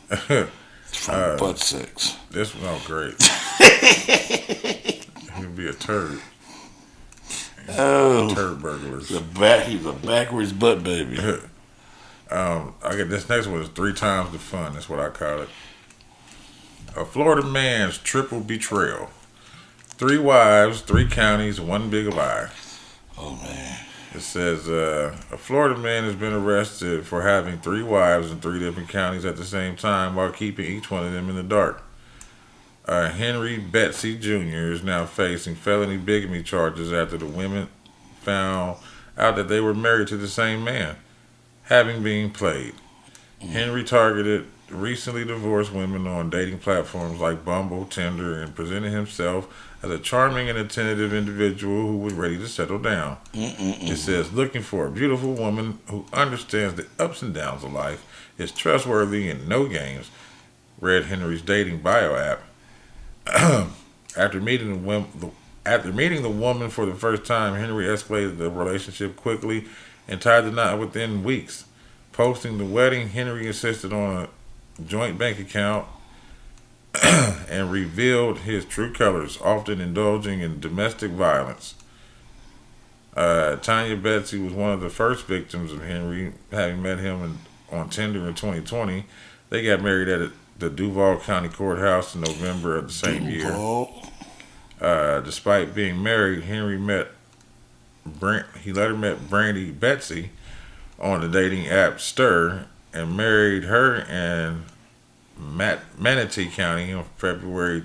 from butt sex.
This one, oh great. He'd be a turd.
Oh,
Turd burglars.
he's a backwards butt baby.
I get this next one is 3 times the fun. That's what I call it. A Florida man's triple betrayal. 3 wives, 3 counties, 1 big lie.
Oh man.
It says a Florida man has been arrested for having 3 wives in 3 different counties at the same time while keeping each one of them in the dark. Henry Betsy Jr. is now facing felony bigamy charges after the women found out that they were married to the same man, having been played. Henry targeted recently divorced women on dating platforms like Bumble, Tinder, and presented himself as a charming and attentive individual who was ready to settle down. It says, looking for a beautiful woman who understands the ups and downs of life, is trustworthy and no games, read Henry's dating bio app. After meeting the woman for the first time, Henry escalated the relationship quickly and tied the knot within weeks. Posting the wedding, Henry insisted on a joint bank account and revealed his true colors, often indulging in domestic violence. Tanya Betsy was one of the first victims of Henry, having met him on Tinder in 2020. They got married at the Duval County Courthouse in November of the same year. Despite being married, Henry later met Brandy Betsy on the dating app Stir and married her in Manatee County on February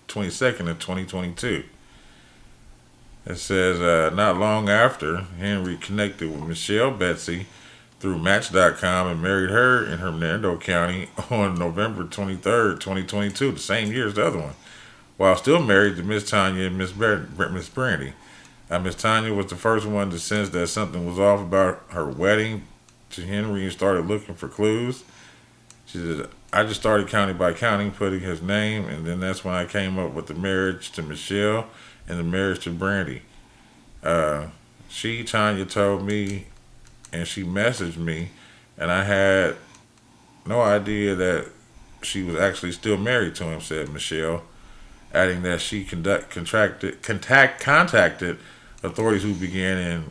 22nd of 2022. It says, not long after, Henry connected with Michelle Betsy through Match.com and married her in Hernando County on November 23rd, 2022, the same year as the other one, while still married to Miss Tanya and Miss Brandy. Miss Tanya was the first one to sense that something was off about her wedding to Henry and started looking for clues. She said, I just started county by county, putting his name, and then that's when I came up with the marriage to Michelle and the marriage to Brandy. Tanya told me, and she messaged me, and I had no idea that she was actually still married to him, said Michelle, adding that she contacted authorities who began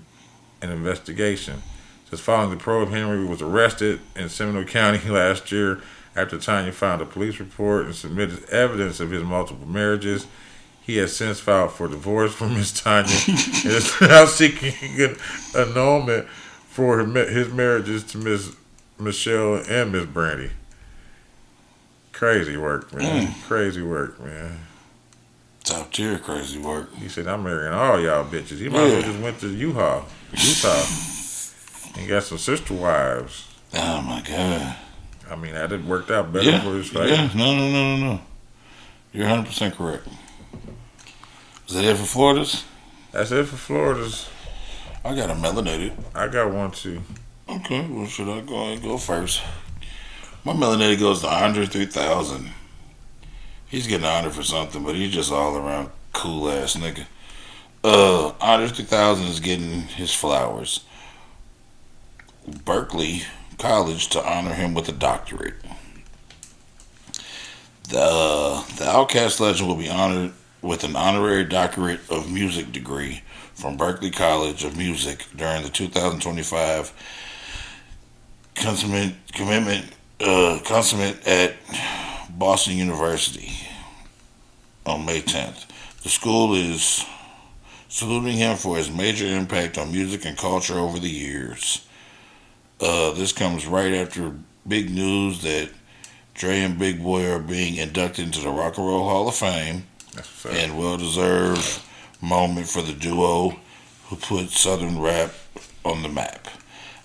an investigation. Just following the probe, Henry was arrested in Seminole County last year after Tanya found a police report and submitted evidence of his multiple marriages. He has since filed for divorce from Miss Tanya and is now seeking an annulment for his marriages to Miss Michelle and Miss Brandy. Crazy work, man. Crazy work, man.
Top tier crazy work.
He said, I'm marrying all y'all bitches. He might as well just went to Utah. And got some sister wives.
Oh my God.
I mean, that had worked out better for his face.
Yeah, no. You're 100% correct. Is that it for Florida's?
That's it for Florida's.
I got a melanated.
I got one too.
Okay, well, should I go first? My melanated goes to Andre 3000. He's getting honored for something, but he's just all around cool ass nigga. Andre 3000 is getting his flowers. Berkeley College to honor him with a doctorate. The Outkast legend will be honored with an honorary doctorate of music degree from Berkeley College of Music during the 2025 commencement at Boston University on May 10th. The school is saluting him for his major impact on music and culture over the years. This comes right after big news that Dre and Big Boy are being inducted into the Rock and Roll Hall of Fame, and well-deserved moment for the duo who put Southern rap on the map.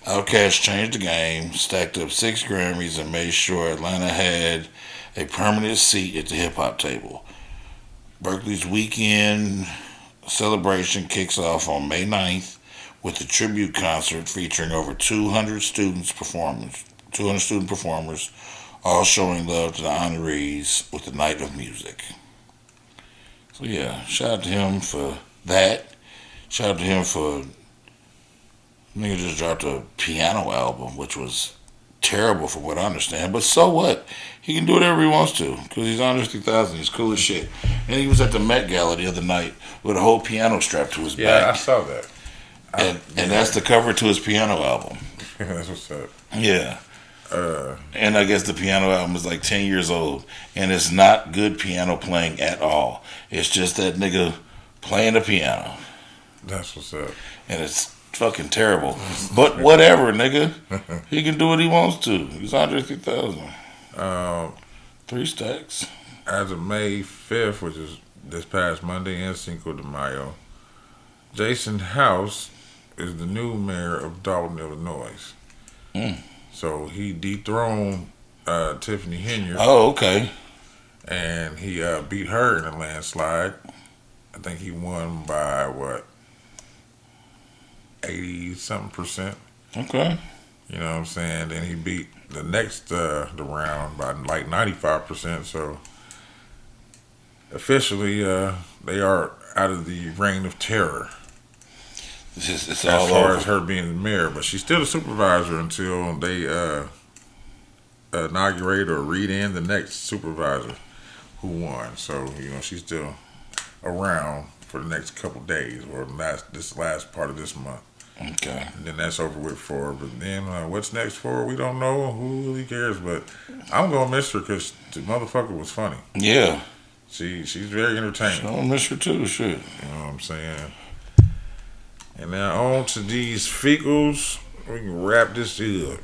Outkast changed the game, stacked up 6 Grammys, and made sure Atlanta had a permanent seat at the hip-hop table. Berkeley's weekend celebration kicks off on May 9th with a tribute concert featuring over 200 student performers, all showing love to the honorees with the night of music. So yeah, shout out to him for that. Shout out to him for nigga just dropped a piano album, which was terrible from what I understand. But so what? He can do whatever he wants to because he's Andre 3000. He's cool as shit. And he was at the Met Gala the other night with a whole piano strapped to his
Yeah, I
back.
saw that.
And that's the cover to his piano album.
That's what's up.
Yeah. And I guess the piano album is like 10 years old. And it's not good piano playing at all. It's just that nigga playing the piano.
That's what's up.
And it's fucking terrible. But whatever, nigga. He can do what he wants to. He's Andre 3000. 3 stacks.
As of May 5th, which is this past Monday and Cinco de Mayo, Jason House is the new mayor of Dalton, Illinois. So he dethroned Tiffany Henyard.
Oh, okay.
And he beat her in a landslide. I think he won by, 80-something%.
Okay.
You know what I'm saying? Then he beat the next the round by like 95%. So officially, they are out of the reign of terror.
It's
As
all
far
over.
as her being the mayor, but she's still the supervisor until they inaugurate or read in the next supervisor who won. So she's still around for the next couple days or this last part of this month.
Okay.
And then that's over with for her. But then what's next for her? We don't know. Who really cares? But I'm gonna miss her because the motherfucker was funny.
Yeah.
She's very entertaining.
I miss her too. Shit.
You know what I'm saying? And now on to these fecals. We can wrap this up.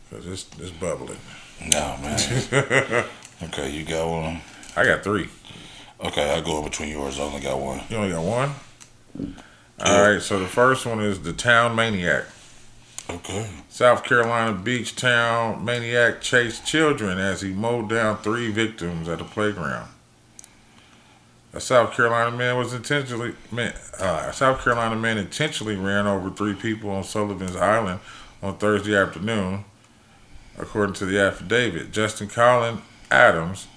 Because it's bubbling.
No, man. Okay, you got one?
I got 3.
Okay, I'll go in between yours. I only got one.
You only got one? Alright, so the first one is the Town Maniac.
Okay.
South Carolina Beach Town Maniac chased children as he mowed down 3 victims at a playground. A South Carolina man intentionally ran over 3 people on Sullivan's Island on Thursday afternoon, according to the affidavit. Justin Colin Adams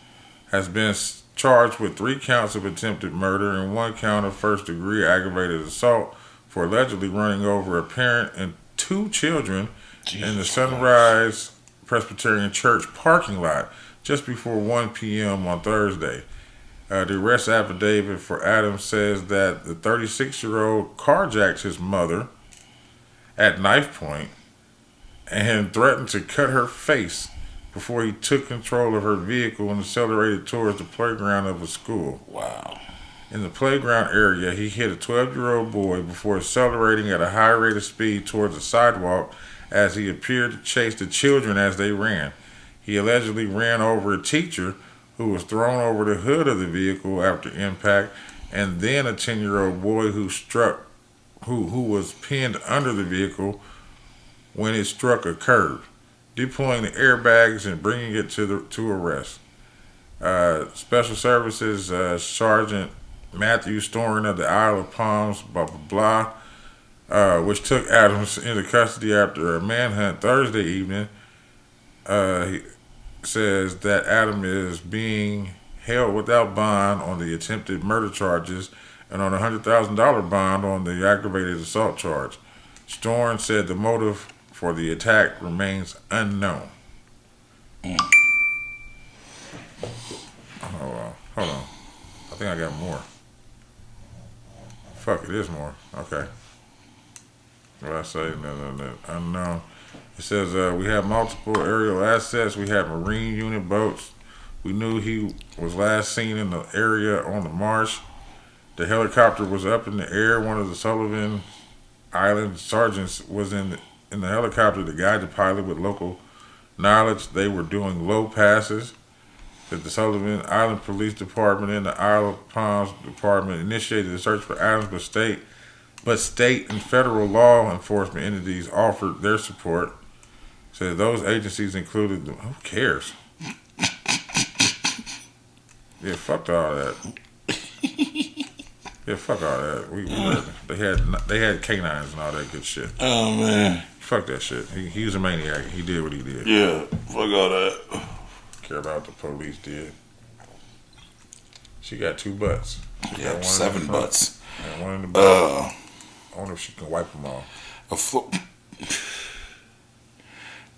has been charged with 3 counts of attempted murder and 1 count of first-degree aggravated assault for allegedly running over a parent and 2 children in the Sunrise Presbyterian Church parking lot just before 1 p.m. on Thursday. The arrest affidavit for Adams says that the 36-year-old carjacked his mother at knife point and threatened to cut her face before he took control of her vehicle and accelerated towards the playground of a school.
Wow.
In the playground area, he hit a 12-year-old boy before accelerating at a high rate of speed towards the sidewalk as he appeared to chase the children as they ran. He allegedly ran over a teacher who was thrown over the hood of the vehicle after impact, and then a 10-year-old boy who was pinned under the vehicle when it struck a curb, deploying the airbags and bringing it to arrest. Special Services Sergeant Matthew Storin of the Isle of Palms, which took Adams into custody after a manhunt Thursday evening, he says that Adam is being held without bond on the attempted murder charges and on a $100,000 bond on the aggravated assault charge. Storn said the motive for the attack remains unknown. Hold on. I think I got more. Fuck, it is more. Okay. What I say? No. Unknown. It says we have multiple aerial assets. We have marine unit boats. We knew he was last seen in the area on the marsh. The helicopter was up in the air. One of the Sullivan Island sergeants was in the helicopter to guide the pilot with local knowledge. They were doing low passes. That the Sullivan Island Police Department and the Isle of Palms Department initiated a search for Adams, but state and federal law enforcement entities offered their support. Said those agencies included who cares? Yeah, fuck all that. Yeah, fuck all that. They had canines and all that good shit.
Oh man.
Fuck that shit. He was a maniac. He did what he did.
Yeah, fuck all that.
Care about what the police did. She got 2 butts.
Yeah, 7 butts.
And one in the back. I wonder if she can wipe them all.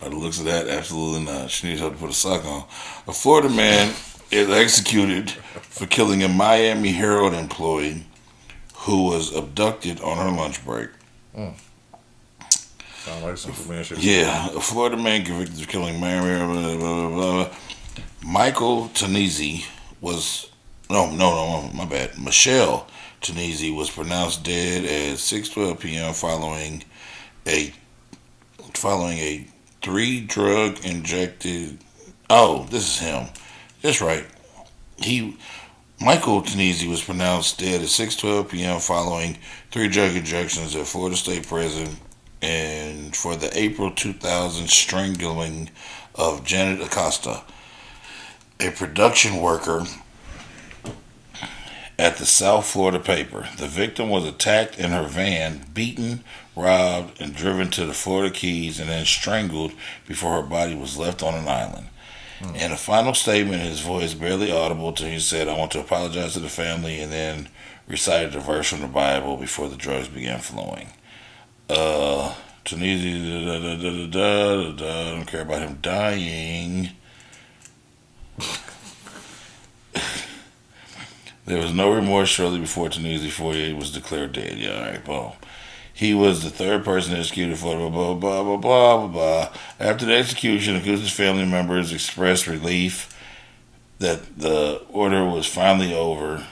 By the looks of that, absolutely not. She needs her to put a sock on. A Florida man is executed for killing a Miami Herald employee who was abducted on her lunch break.
Sound like Superman shit.
Yeah, a Florida man convicted of killing Miami Herald, blah, blah, blah, blah. Michael Tanese was... No, my bad. Michelle Tanese was pronounced dead at 6:12 p.m. following a 3-drug injected. Oh, this is him. That's right. Michael Tanese was pronounced dead at 6:12 p.m. following 3 drug injections at Florida State Prison and for the April 2000 strangling of Janet Acosta, a production worker at the South Florida paper. The victim was attacked in her van, beaten, robbed, and driven to the Florida Keys and then strangled before her body was left on an island. In a final statement, his voice barely audible, he said, "I want to apologize to the family," and then recited a verse from the Bible before the drugs began flowing. Tunisia, I don't care about him dying. There was no remorse shortly before Tunisia 48 was declared dead. Yeah, alright, boom. He was the 3rd person executed for blah, blah, blah, blah, blah, blah, blah. After the execution, Acosta's family members expressed relief that the ordeal was finally over.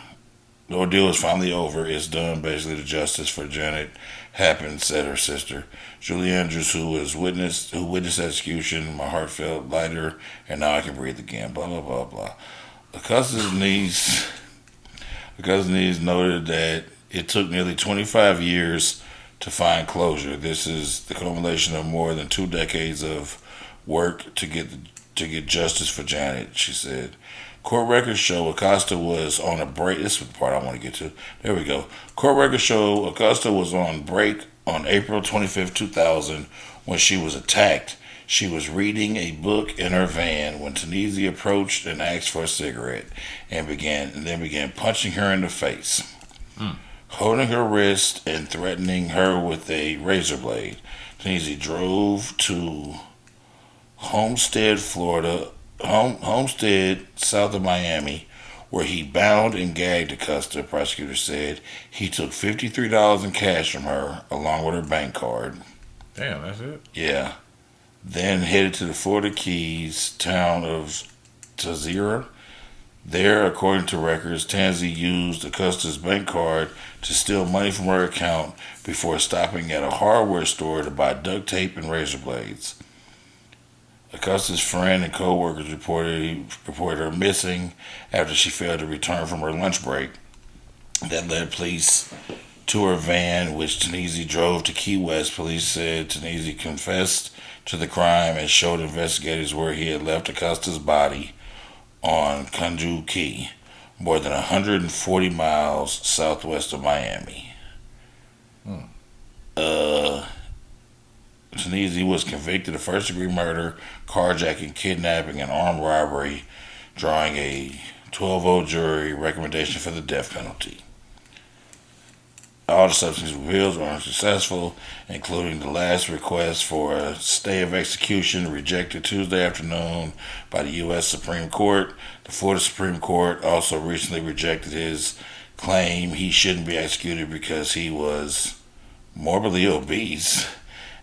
It's done. Basically, the justice for Janet happened, said her sister. Julie Andrews, who witnessed the execution, my heart felt lighter, and now I can breathe again. Blah, blah, blah, blah. Acosta's niece noted that it took nearly 25 years to find closure. This is the culmination of more than 2 decades of work to get justice for Janet, she said. Court records show Acosta was on a break. This is the part I want to get to. There we go. Court records show Acosta was on break on April 25th, 2000 when she was attacked. She was reading a book in her van when Tunisia approached and asked for a cigarette and then began punching her in the face, holding her wrist and threatening her with a razor blade. Tunisia drove to Homestead, south of Miami, where he bound and gagged Acosta. Prosecutor said he took $53 in cash from her along with her bank card.
Damn, that's it?
Yeah. Then headed to the Florida Keys town of Tazira. There, according to records, Tansy used Acosta's bank card to steal money from her account before stopping at a hardware store to buy duct tape and razor blades. Acosta's friend and co-workers reported her missing after she failed to return from her lunch break. That led police to her van, which Tunisia drove to Key West. Police said Tunisia confessed to the crime and showed investigators where he had left Acosta's body on Conju Key, more than 140 miles southwest of Miami. Tunisia was convicted of first-degree murder, carjacking, kidnapping, and armed robbery, drawing a 12-0 jury recommendation for the death penalty. All the substantive appeals were unsuccessful, including the last request for a stay of execution rejected Tuesday afternoon by the U.S. Supreme Court. The Florida Supreme Court also recently rejected his claim he shouldn't be executed because he was morbidly obese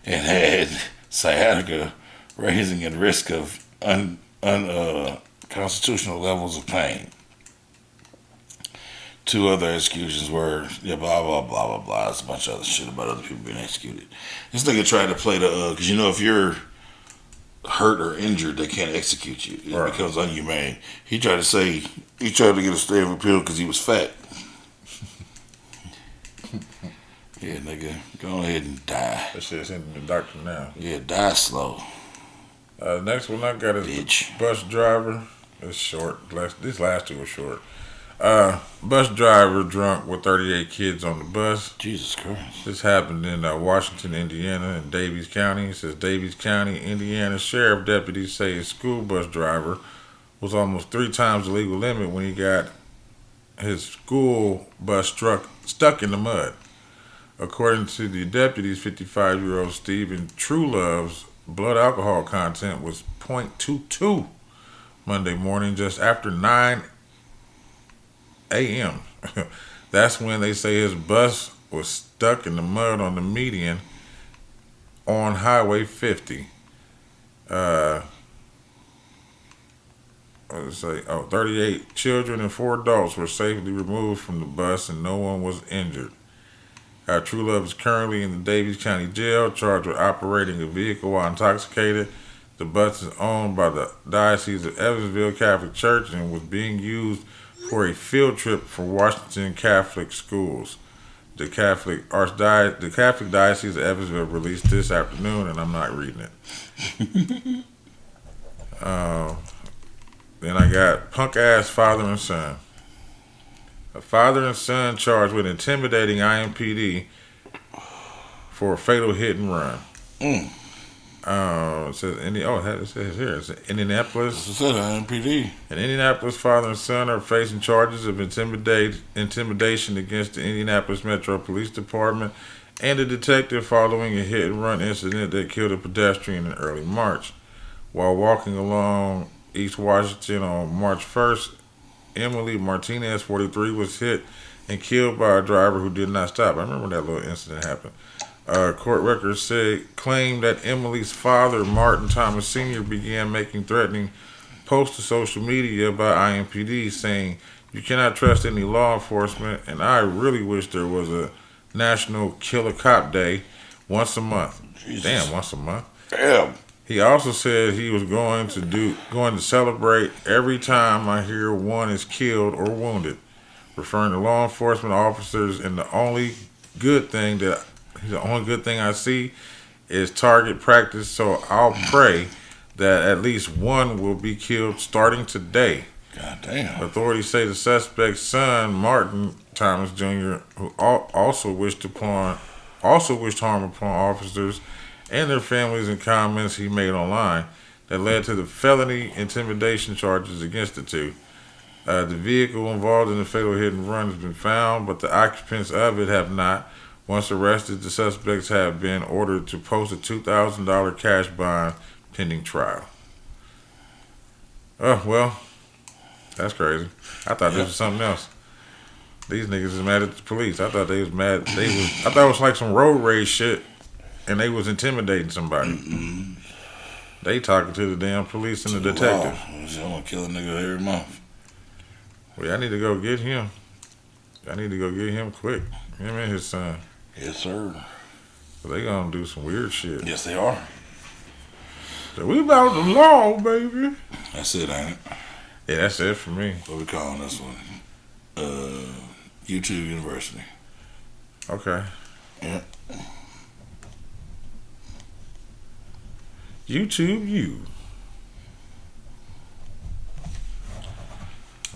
and had sciatica, raising a risk of unconstitutional levels of pain. 2 other executions were blah blah blah blah blah. It's a bunch of other shit about other people being executed. This nigga tried to play because if you're hurt or injured, they can't execute you. It becomes unhumane. He tried to get a stay of appeal because he was fat. Yeah, nigga, go ahead and die.
That shit's in the doctor now.
Yeah, die slow.
Next one I got is
bitch.
Bus driver. It's short. These last 2 are short. Bus driver drunk with 38 kids on the bus.
Jesus Christ.
This happened in Washington, Indiana, in Davies County. It says Davies County, Indiana sheriff deputies say a school bus driver was almost 3 times the legal limit when he got his school bus stuck in the mud. According to the deputies, 55-year-old Stephen Truelove's blood alcohol content was 0.22 Monday morning, just after 9 a.m. That's when they say his bus was stuck in the mud on the median on Highway 50. 38 children and 4 adults were safely removed from the bus and no one was injured. Truelove is currently in the Davies County Jail, charged with operating a vehicle while intoxicated. The bus is owned by the Diocese of Evansville Catholic Church and was being used for a field trip for Washington Catholic schools. The Catholic Diocese of Evansville released this afternoon, and I'm not reading it. Then I got punk ass father and son. A father and son charged with intimidating IMPD for a fatal hit and run. It says it says here. It's Indianapolis.
It said IMPD.
An Indianapolis father and son are facing charges of intimidation against the Indianapolis Metro Police Department and a detective following a hit and run incident that killed a pedestrian in early March. While walking along East Washington on March 1st, Emily Martinez, 43, was hit and killed by a driver who did not stop. I remember that little incident happened. Court records claimed that Emily's father, Martin Thomas Sr., began making threatening posts to social media by IMPD saying, "You cannot trust any law enforcement, and I really wish there was a National Kill a Cop Day once a month." Jesus. Damn, once a month?
Damn.
He also said he was going to celebrate every time I hear one is killed or wounded, referring to law enforcement officers, and the only good thing I see is target practice, so I'll pray that at least one will be killed starting today.
God damn.
Authorities say the suspect's son, Martin Thomas Jr., who also wished harm upon officers and their families, in comments he made online that led to the felony intimidation charges against the two. The vehicle involved in the fatal hit and run has been found, but the occupants of it have not. Once arrested, the suspects have been ordered to post a $2,000 cash bond pending trial. Oh, well, that's crazy. I thought this was something else. These niggas is mad at the police. I thought they was mad. I thought it was like some road rage shit, and they was intimidating somebody.
Mm-mm.
They talking to the damn police and the detective.
I'm gonna kill a nigga every month.
Well, I need to go get him. I need to go get him quick. Him and his son.
Yes, sir.
But they gonna do some weird shit.
Yes, they are.
So we about the law, baby.
That's it, ain't it?
Yeah, that's it for me.
What we calling this one? YouTube University.
Okay.
Yeah.
YouTube U.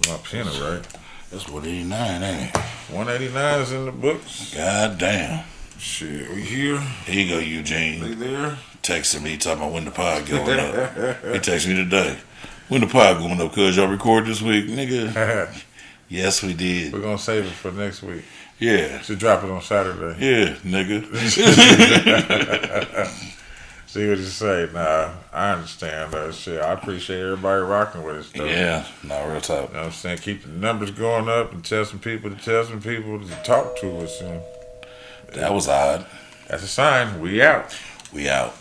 My pen is right.
That's 189, ain't it?
189 is in the books.
God damn.
Shit, we here.
Here you go, Eugene.
We there.
Texting me, talking about when the pod going up. He texted me today. When the pod going up, cuz y'all record this week, nigga? Yes, we did.
We're gonna save it for next week.
Yeah.
Should drop it on Saturday.
Yeah, nigga.
See what you say. Nah, I understand that shit. I appreciate everybody rocking with us, though.
Yeah, not real talk.
You know what I'm saying? Keep the numbers going up and tell some people to talk to us. And
that was odd.
That's a sign. We out.
We out.